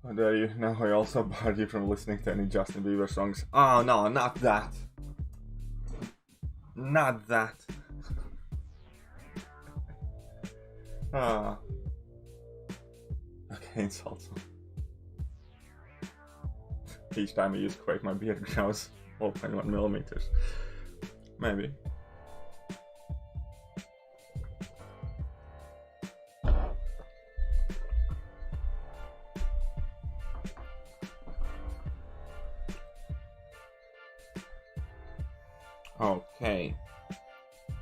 How dare you? Now I also barred you from listening to any Justin Bieber songs. Oh no, not that. Not that. Ah. Okay, insult. Each time I use Quake, my beard grows 0.1 millimeters. Maybe. Okay,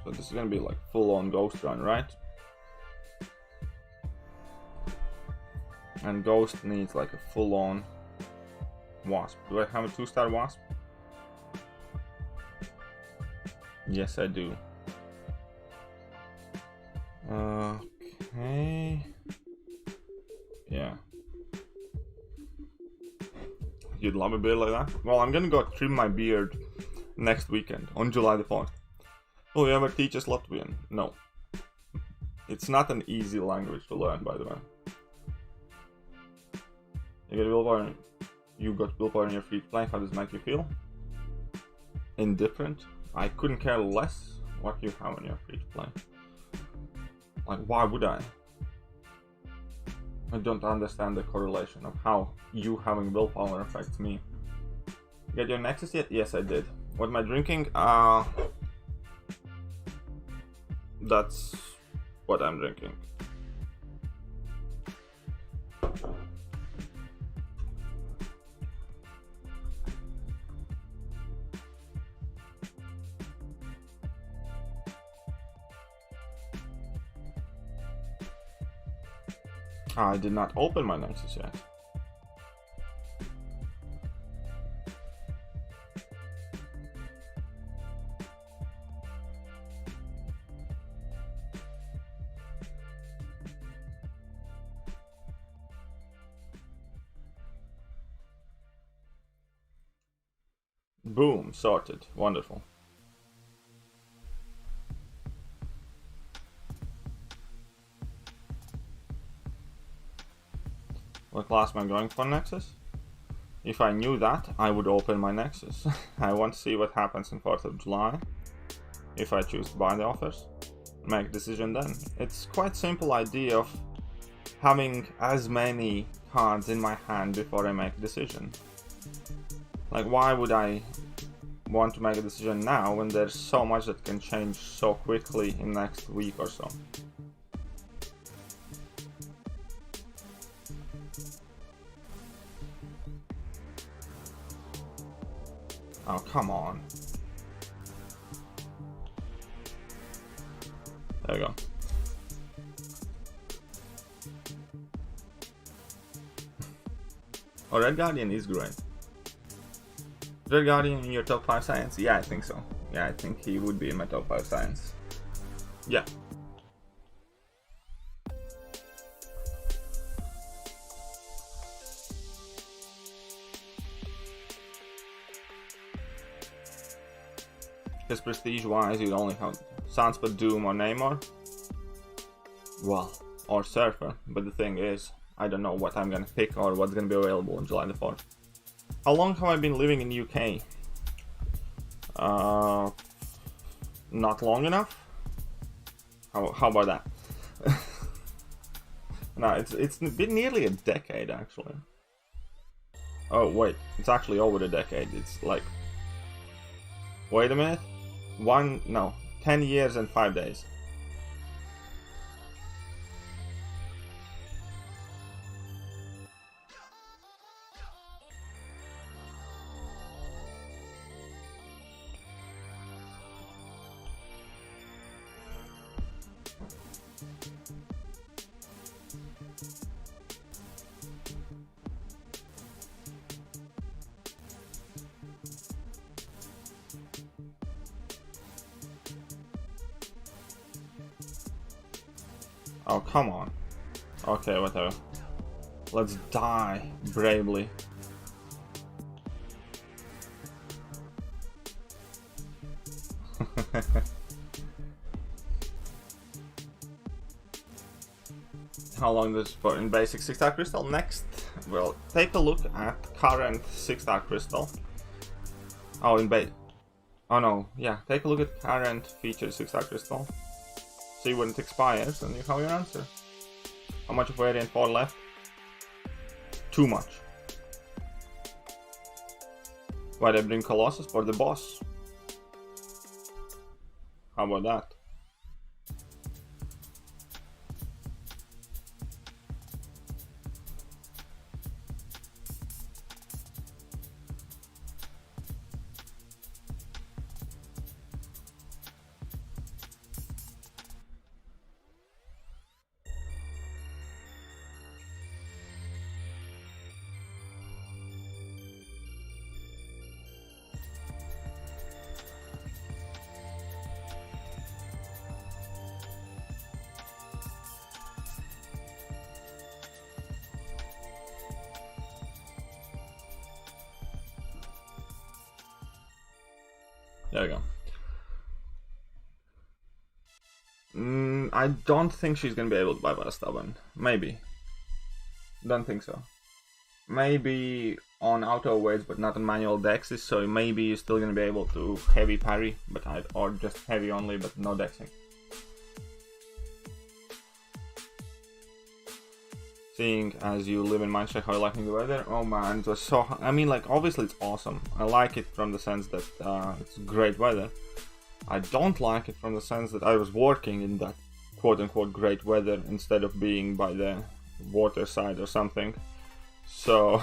so this is gonna be like full-on ghost run, right? And ghost needs like a full-on wasp. Do I have a 2-star wasp? Yes, I do. Okay. Yeah. You'd love a beard like that? Well, I'm gonna go trim my beard next weekend, on July the 4th. Will you ever teach us Latvian? No. It's not an easy language to learn, by the way. You got willpower in your free play. How does it make you feel? Indifferent. I couldn't care less what you have in your free to play. Like, why would I? I don't understand the correlation of how you having willpower affects me. Get your Nexus yet? Yes, I did. What am I drinking? That's what I'm drinking. I did not open my Nexus yet. Boom, sorted. Wonderful. What class am I going for Nexus? If I knew that, I would open my Nexus. I want to see what happens in 4th of July. If I choose to buy the offers, make a decision then. It's quite simple idea of having as many cards in my hand before I make a decision. Like, why would I want to make a decision now when there's so much that can change so quickly in next week or so? Oh, come on. There we go. Oh, Red Guardian is great. Red Guardian in your top 5 science? Yeah, I think so. Yeah, I think he would be in my top 5 science. Yeah. Because prestige-wise, you'd only have Sunspot, Doom, or Namor. Well, or Surfer. But the thing is, I don't know what I'm gonna pick or what's gonna be available on July the 4th. How long have I been living in UK? Not long enough? How about that? No, it's been nearly a decade, actually. Oh, wait. It's actually over a decade. It's like... Wait a minute. 10 years and 5 days. Oh, come on. Okay, whatever. Let's die bravely. How long does for in basic 6-star crystal? Next, we'll take a look at current 6-star crystal. Oh, oh no, yeah, take a look at current featured 6-star crystal. See when it expires, and you have your answer. How much of variant 4 left? Too much. Why they bring Colossus for the boss? How about that? There we go. I don't think she's gonna be able to bypass stubborn. Maybe. Don't think so. Maybe on auto weights, but not on manual dexes. So maybe you're still gonna be able to heavy parry, but or just heavy only, but no dexing. Seeing as you live in Manchester, how you liking the weather? Oh man, it was so... I mean, like, obviously it's awesome. I like it from the sense that it's great weather. I don't like it from the sense that I was working in that quote-unquote great weather instead of being by the water side or something. So...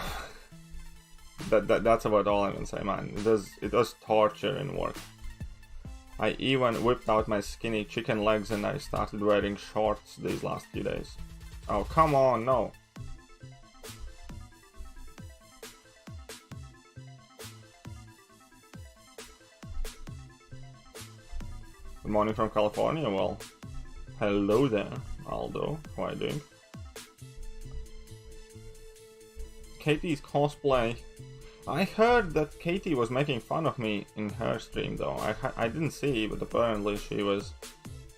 that's about all I can say, man. It was torture in work. I even whipped out my skinny chicken legs and I started wearing shorts these last few days. Oh, come on, no. Good morning from California. Well, hello there, Aldo. How are you doing? Katie's cosplay. I heard that Katie was making fun of me in her stream, though. I didn't see, but apparently she was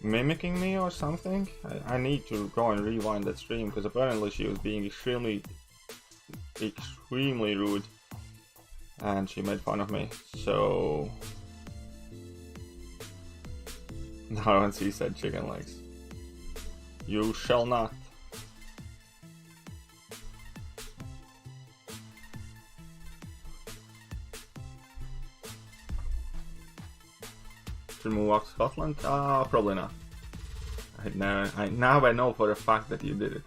mimicking me or something. I need to go and rewind that stream, because apparently she was being extremely rude. And she made fun of me, so... Now once he said chicken legs. You shall not. To move up to Scotland? Probably not. Now I know for a fact that you did it.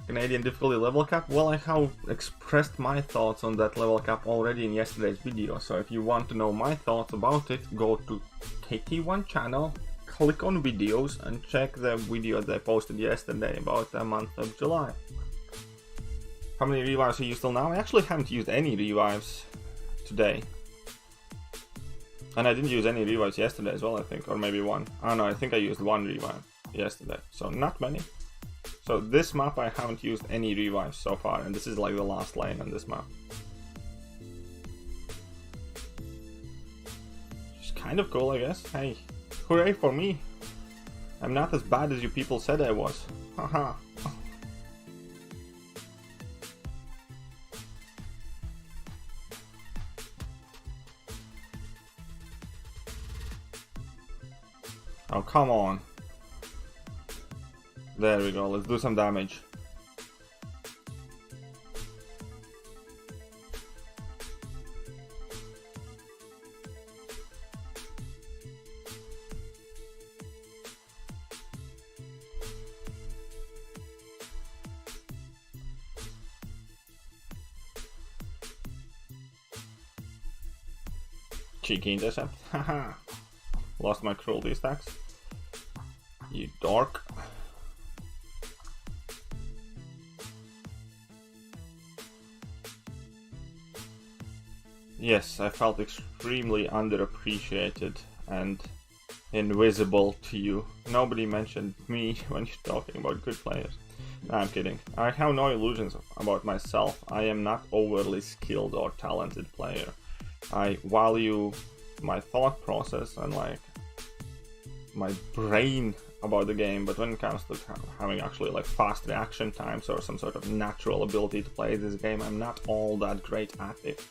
Canadian difficulty level cap? Well, I have expressed my thoughts on that level cap already in yesterday's video, so if you want to know my thoughts about it, go to KT1 channel, click on videos, and check the video that I posted yesterday about the month of July. How many revives are you still now? I actually haven't used any revives today. And I didn't use any revives yesterday as well, I think, or maybe one. Oh no, I think I used one revive yesterday, so not many. So this map I haven't used any revives so far, and this is like the last lane on this map. It's kind of cool, I guess. Hey, hooray for me! I'm not as bad as you people said I was. Haha. Oh, come on. There we go, let's do some damage. Cheeky intercept. Haha. Lost my cruelty stacks. You dork. Yes, I felt extremely underappreciated and invisible to you. Nobody mentioned me when you're talking about good players. Nah, I'm kidding. I have no illusions about myself. I am not overly skilled or talented player. I value my thought process and like my brain about the game, but when it comes to having actually like fast reaction times or some sort of natural ability to play this game, I'm not all that great at it.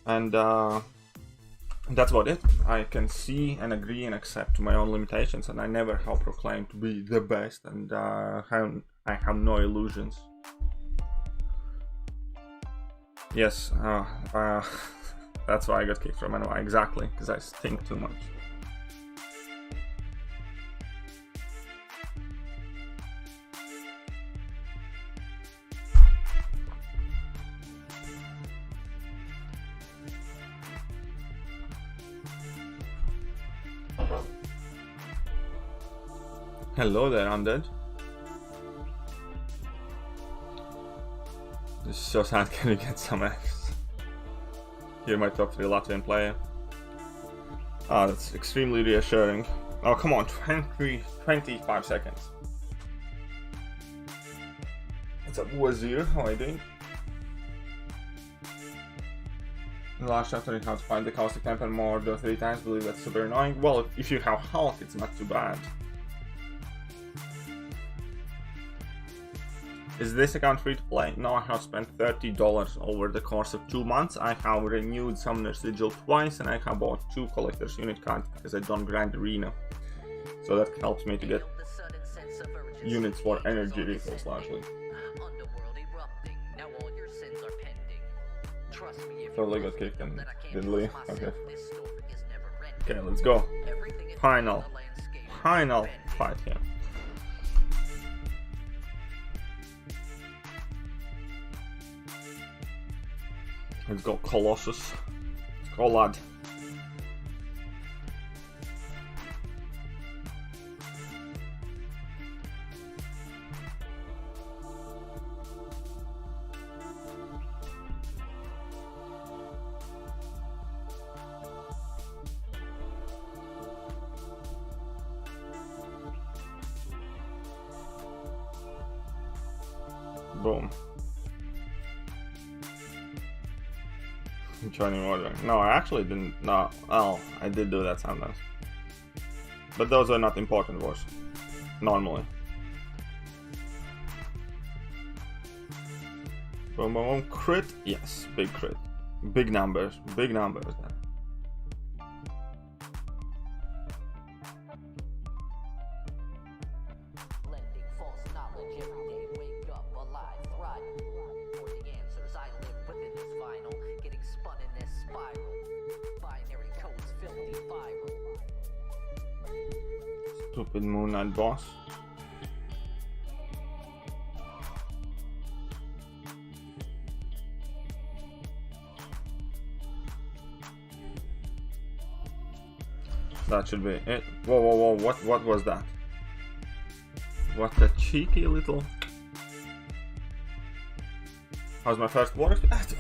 And that's about it. I can see and agree and accept my own limitations, and I never have proclaimed to be the best, and I have no illusions. Yes, that's why I got kicked from NY, exactly, because I stink too much. Hello there, Undead. This is so sad, can we get some X? You're my top 3 Latvian player. Ah, that's extremely reassuring. Oh, come on, 25 seconds. What's up, Wazir? How are you doing? In the last chapter, you have to find the caustic temper more than 3 times. I believe that's super annoying. Well, if you have Hulk, it's not too bad. Is this account free to play? No, I have spent $30 over the course of 2 months. I have renewed Summoner Sigil twice, and I have bought 2 Collector's Unit cards because I don't grind Arena. So that helps me to get units for energy refills largely. Totally got kicked and didn't leave. Okay. Okay, let's go. Final fight here. Let's go, Colossus. Let's go, lad. Boom. Joining ordering. No, I actually didn't. No, oh, I did do that sometimes. But those are not important wars. Normally. Boom, boom, boom. Crit. Yes, big crit. Big numbers. Big numbers there. Stupid Moon Knight boss. That should be it. Whoa, whoa, whoa! What was that? What a cheeky little. How's my first war experience?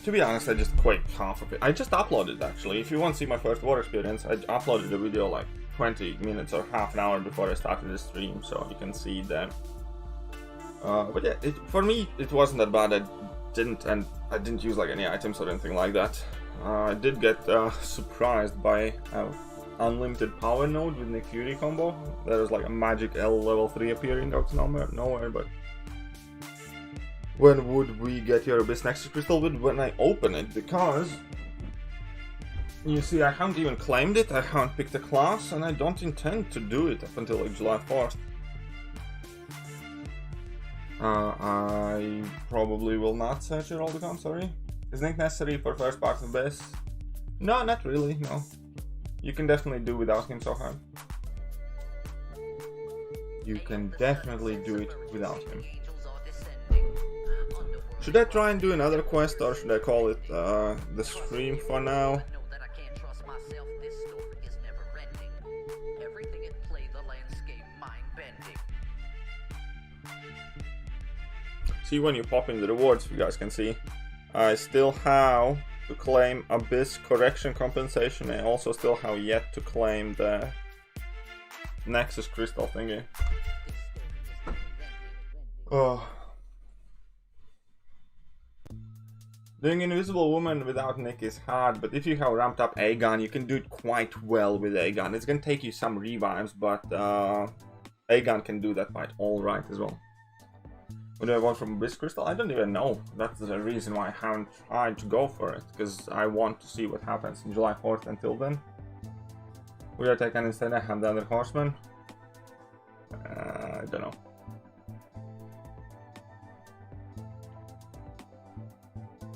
To be honest, I just quaked half of it. I just uploaded actually. If you want to see my first war experience, I uploaded a video like 20 minutes or half an hour before I started the stream, so you can see that. But yeah, for me it wasn't that bad. I didn't use like any items or anything like that. I did get surprised by unlimited power node with Thekiryu combo. There was like a magic L level 3 appearing out of nowhere, but when would we get your Abyss Nexus Crystal? When I open it, because you see, I haven't even claimed it, I haven't picked a class, and I don't intend to do it up until like July 4th. I probably will not search your old account, sorry. Is Nick necessary for first part of Abyss? No, not really, no. You can definitely do without him so hard. You can definitely do it without him. Should I try and do another quest, or should I call it the stream for now? See, when you pop in the rewards, you guys can see, I still have to claim Abyss Correction Compensation. I also still have yet to claim the Nexus Crystal thingy. Oh. Doing Invisible Woman without Nick is hard, but if you have ramped up Aegon, you can do it quite well with Aegon. It's gonna take you some revives, but Aegon can do that fight alright as well. What do I want from Abyss Crystal? I don't even know. That's the reason why I haven't tried to go for it, because I want to see what happens in July 4th until then. Will I take an instead? I have the other horseman. I don't know.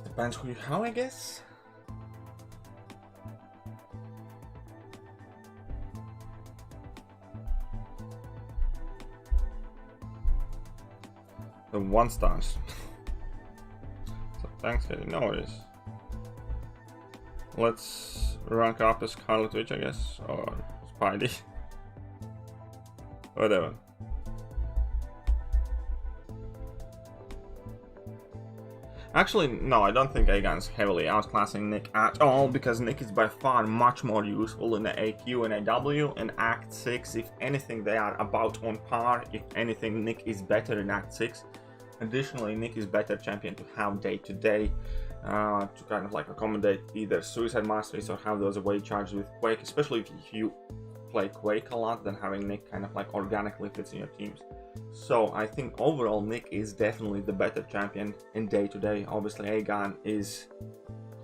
Depends who you have, I guess. The 1 stars. So thanks, Katie. No worries. Let's rank up as Scarlet Witch, I guess, or Spidey. Whatever. Actually, no, I don't think Aegon's heavily outclassing Nick at all, because Nick is by far much more useful in the AQ and AW. In Act 6, if anything, they are about on par. If anything, Nick is better in Act 6. Additionally, Nick is better champion to have day to day, to kind of like accommodate either Suicide Masteries or have those away charges with Quake, especially if you play Quake a lot, then having Nick kind of like organically fits in your teams. So I think overall Nick is definitely the better champion in day to day. Obviously Aegon is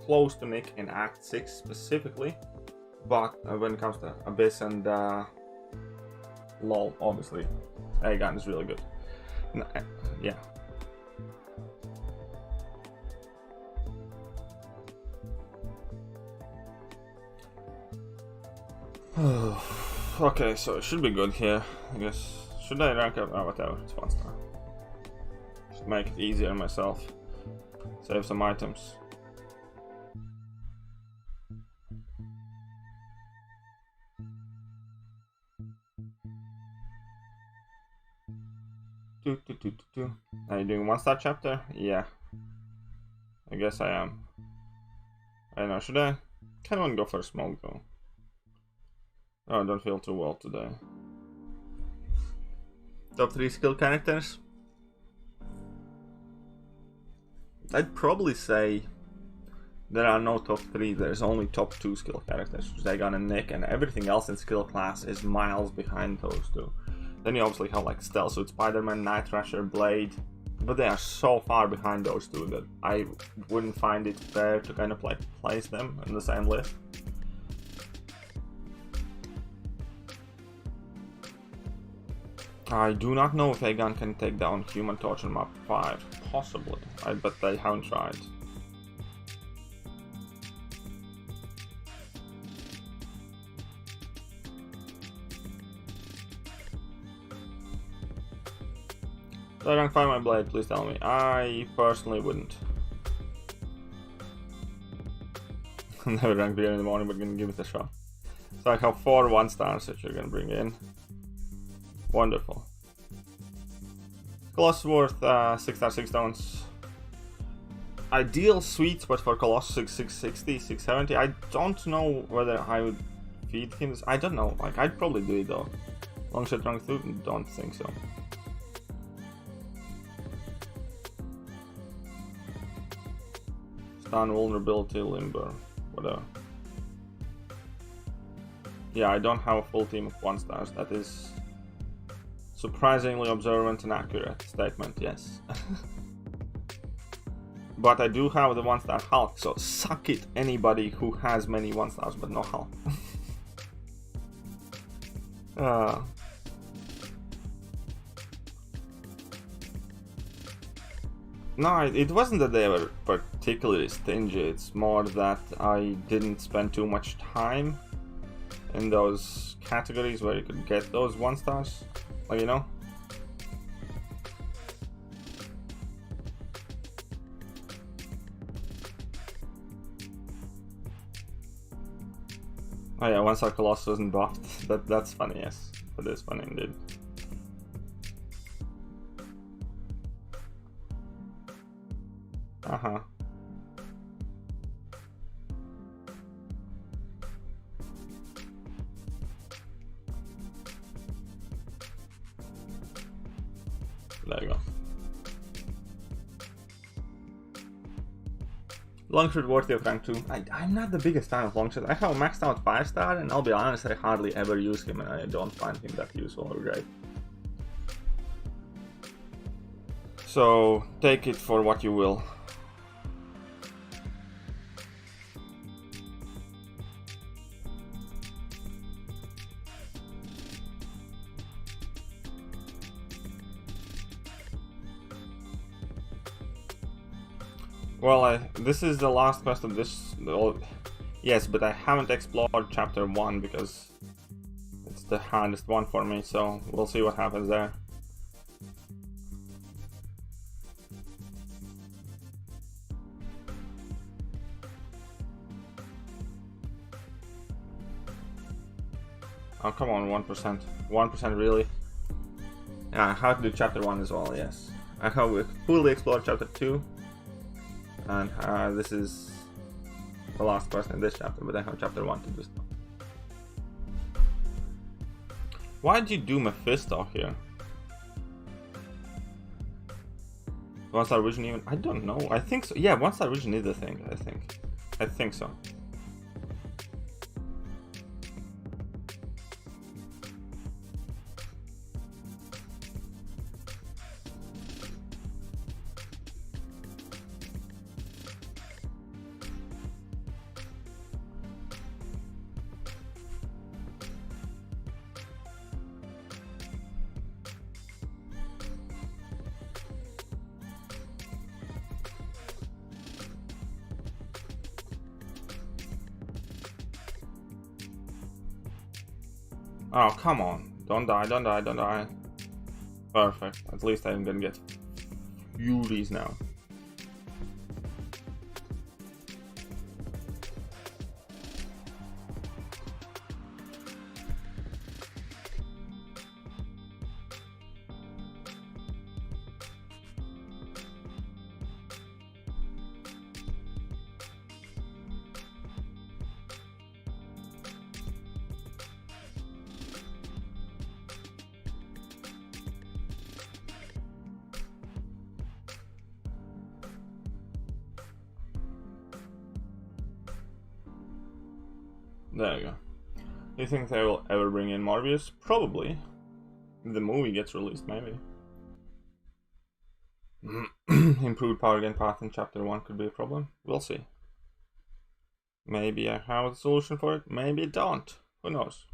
close to Nick in Act 6 specifically, but when it comes to Abyss and LoL, obviously Aegon is really good. Yeah. Okay, so it should be good here, I guess. Should I rank up? Oh, whatever, it's 1 star. Just make it easier on myself. Save some items. Are you doing 1 star chapter? Yeah. I guess I am. I don't know, should I? Kind of want to go for a smoke though. Oh, I don't feel too well today. Top 3 skill characters. I'd probably say there are no top 3, there's only top 2 skill characters, Zagon and Nick, and everything else in skill class is miles behind those two. Then you obviously have like Stealth Suit Spider-Man, Night Thrasher, Blade, but they are so far behind those two that I wouldn't find it fair to kind of like place them in the same list. I do not know if Aegon can take down Human Torch on map 5. Possibly, but they haven't tried. So rank 5 my Blade, please tell me. I personally wouldn't. Never rank 3 in the morning, but gonna give it a shot. So I have 4 1-stars that you're gonna bring in. Wonderful. Colossus worth 6 star 6 stones. Ideal sweet spot for Colossus 660, 670. I don't know whether I would feed him this. I don't know. Like, I'd probably do it though. Longshot rank 2? Don't think so. Stun, vulnerability, limber, whatever. Yeah, I don't have a full team of 1-stars. That is surprisingly observant and accurate statement, yes. But I do have the 1-star Hulk, so suck it, anybody who has many 1-stars but no Hulk. No, it wasn't that they were particularly stingy, it's more that I didn't spend too much time in those categories where you could get those 1-stars, like, you know? Oh yeah, 1-star Colossus wasn't buffed. That's funny, yes. That is funny indeed. Uh-huh. There you go. Longshot worthy of rank 2. I'm not the biggest fan of Longshot. I have a maxed out 5-star, and I'll be honest, I hardly ever use him, and I don't find him that useful or great. So, take it for what you will. Well, this is the last quest of this. Yes, but I haven't explored chapter 1 because it's the hardest one for me, so we'll see what happens there. Oh, come on, 1%. 1% really? Yeah, I have to do chapter 1 as well, yes. I have fully explored chapter 2. And this is the last quest in this chapter, but I have chapter 1 to do stuff. Why did you do Mephisto here? 1-star vision even? I don't know. I think so. Yeah, 1-star vision is a thing, I think so. Oh, come on. Don't die, don't die, don't die. Perfect. At least I'm gonna get Furies now. There you go. Do you think they will ever bring in Morbius? Probably. If the movie gets released, maybe. Improved power gain path in chapter 1 could be a problem. We'll see. Maybe I have a solution for it, maybe I don't. Who knows?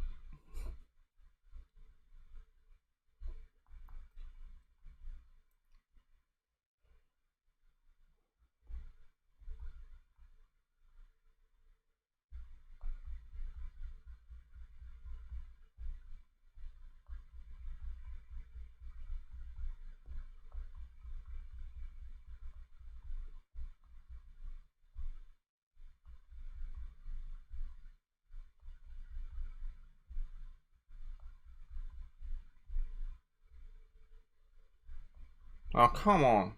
Oh, come on.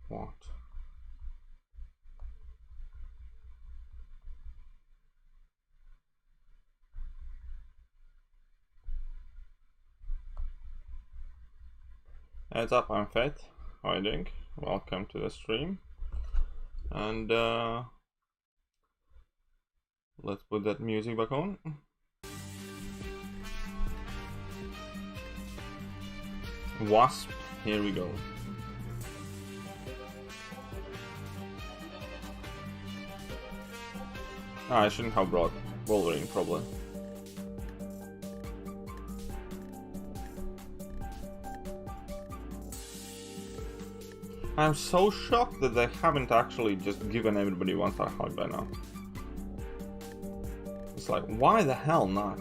What? Heads up, I'm Fate. How are you doing? Welcome to the stream. And let's put that music back on. Wasp, here we go. I shouldn't have brought Wolverine, probably. I'm so shocked that they haven't actually just given everybody one-star hug by now. It's like, why the hell not?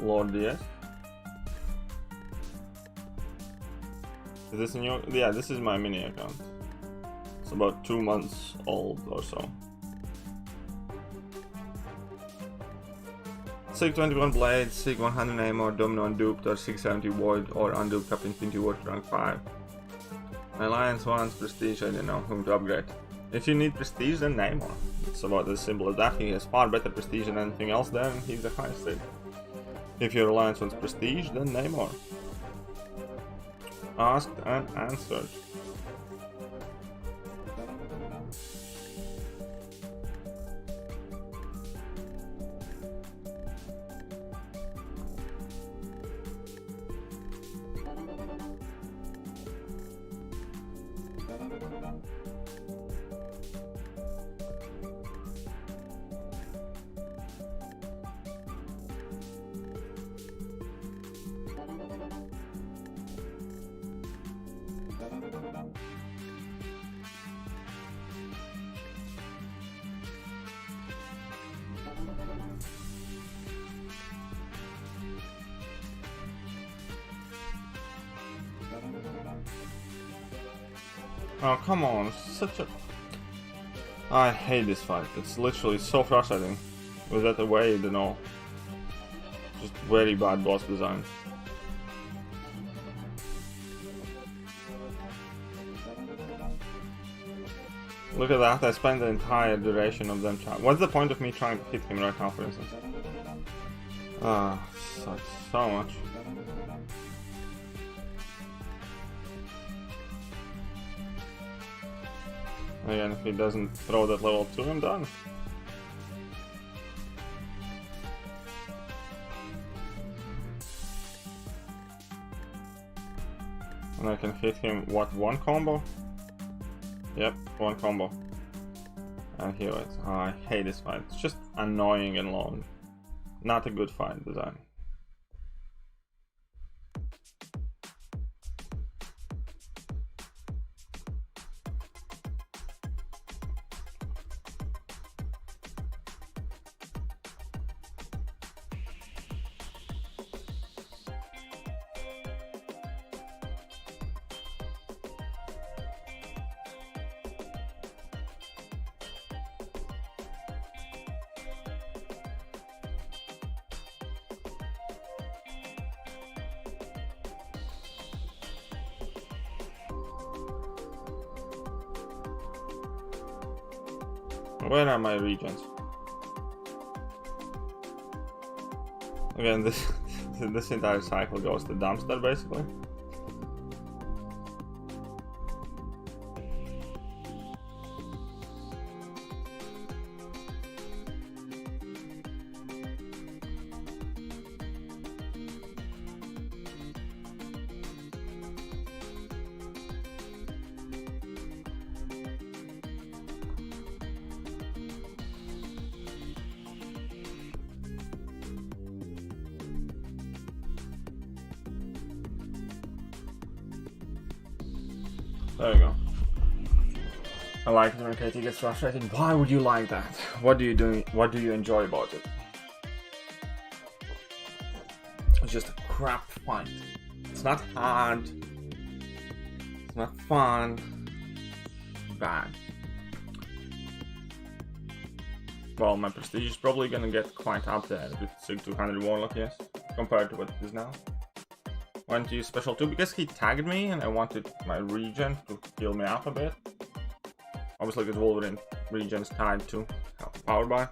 Lord DS. Is this in your... Yeah, this is my mini account. It's about 2 months old or so. Sig 21 Blade, Sig 100 Namor, Domino Unduped, or Sig 70 Void, or Unduped Captain Infinity War to rank 5. My Alliance wants Prestige, I don't know whom to upgrade. If you need Prestige, then Namor. It's about as simple as that. He has far better Prestige than anything else there, and he's the highest rated. If your alliance wants Prestige, then Namor. Asked and answered. Oh, come on, it's such a... I hate this fight, it's literally so frustrating. Was that the way, you know? Just very bad boss design. Look at that, I spent the entire duration of them trying. What's the point of me trying to hit him right now, for instance? Ah, sucks so much. Again, if he doesn't throw that level 2, I'm done. And I can hit him, what, 1 combo? Yep, 1 combo. And he was. Oh, I hate this fight. It's just annoying and long. Not a good fight design. Where are my regions? Again, this entire cycle goes to dumpster basically. There you go. I like it when KT gets frustrated. Why would you like that? What do you enjoy about it? It's just a crap fight. It's not hard. It's not fun. Bad. Well, my prestige is probably gonna get quite up there with Sig 200 Warlock, yes, compared to what it is now. Went to use special 2 because he tagged me and I wanted my regen to heal me up a bit. Obviously because Wolverine regen is tied to power bar.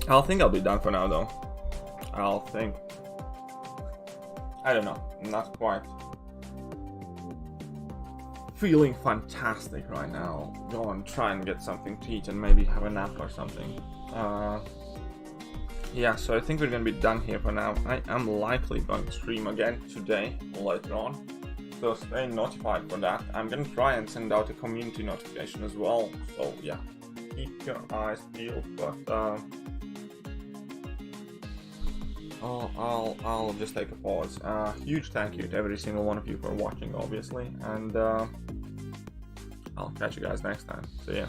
I'll think I'll be done for now though. I'll think. I don't know, not quite feeling fantastic right now. Go and try and get something to eat and maybe have a nap or something. Yeah, so I think we're gonna be done here for now. I am likely going to stream again today or later on, so stay notified for that. I'm gonna try and send out a community notification as well, so yeah, keep your eyes peeled. But I'll just take a pause. Huge thank you to every single one of you for watching, obviously, and I'll catch you guys next time. See ya.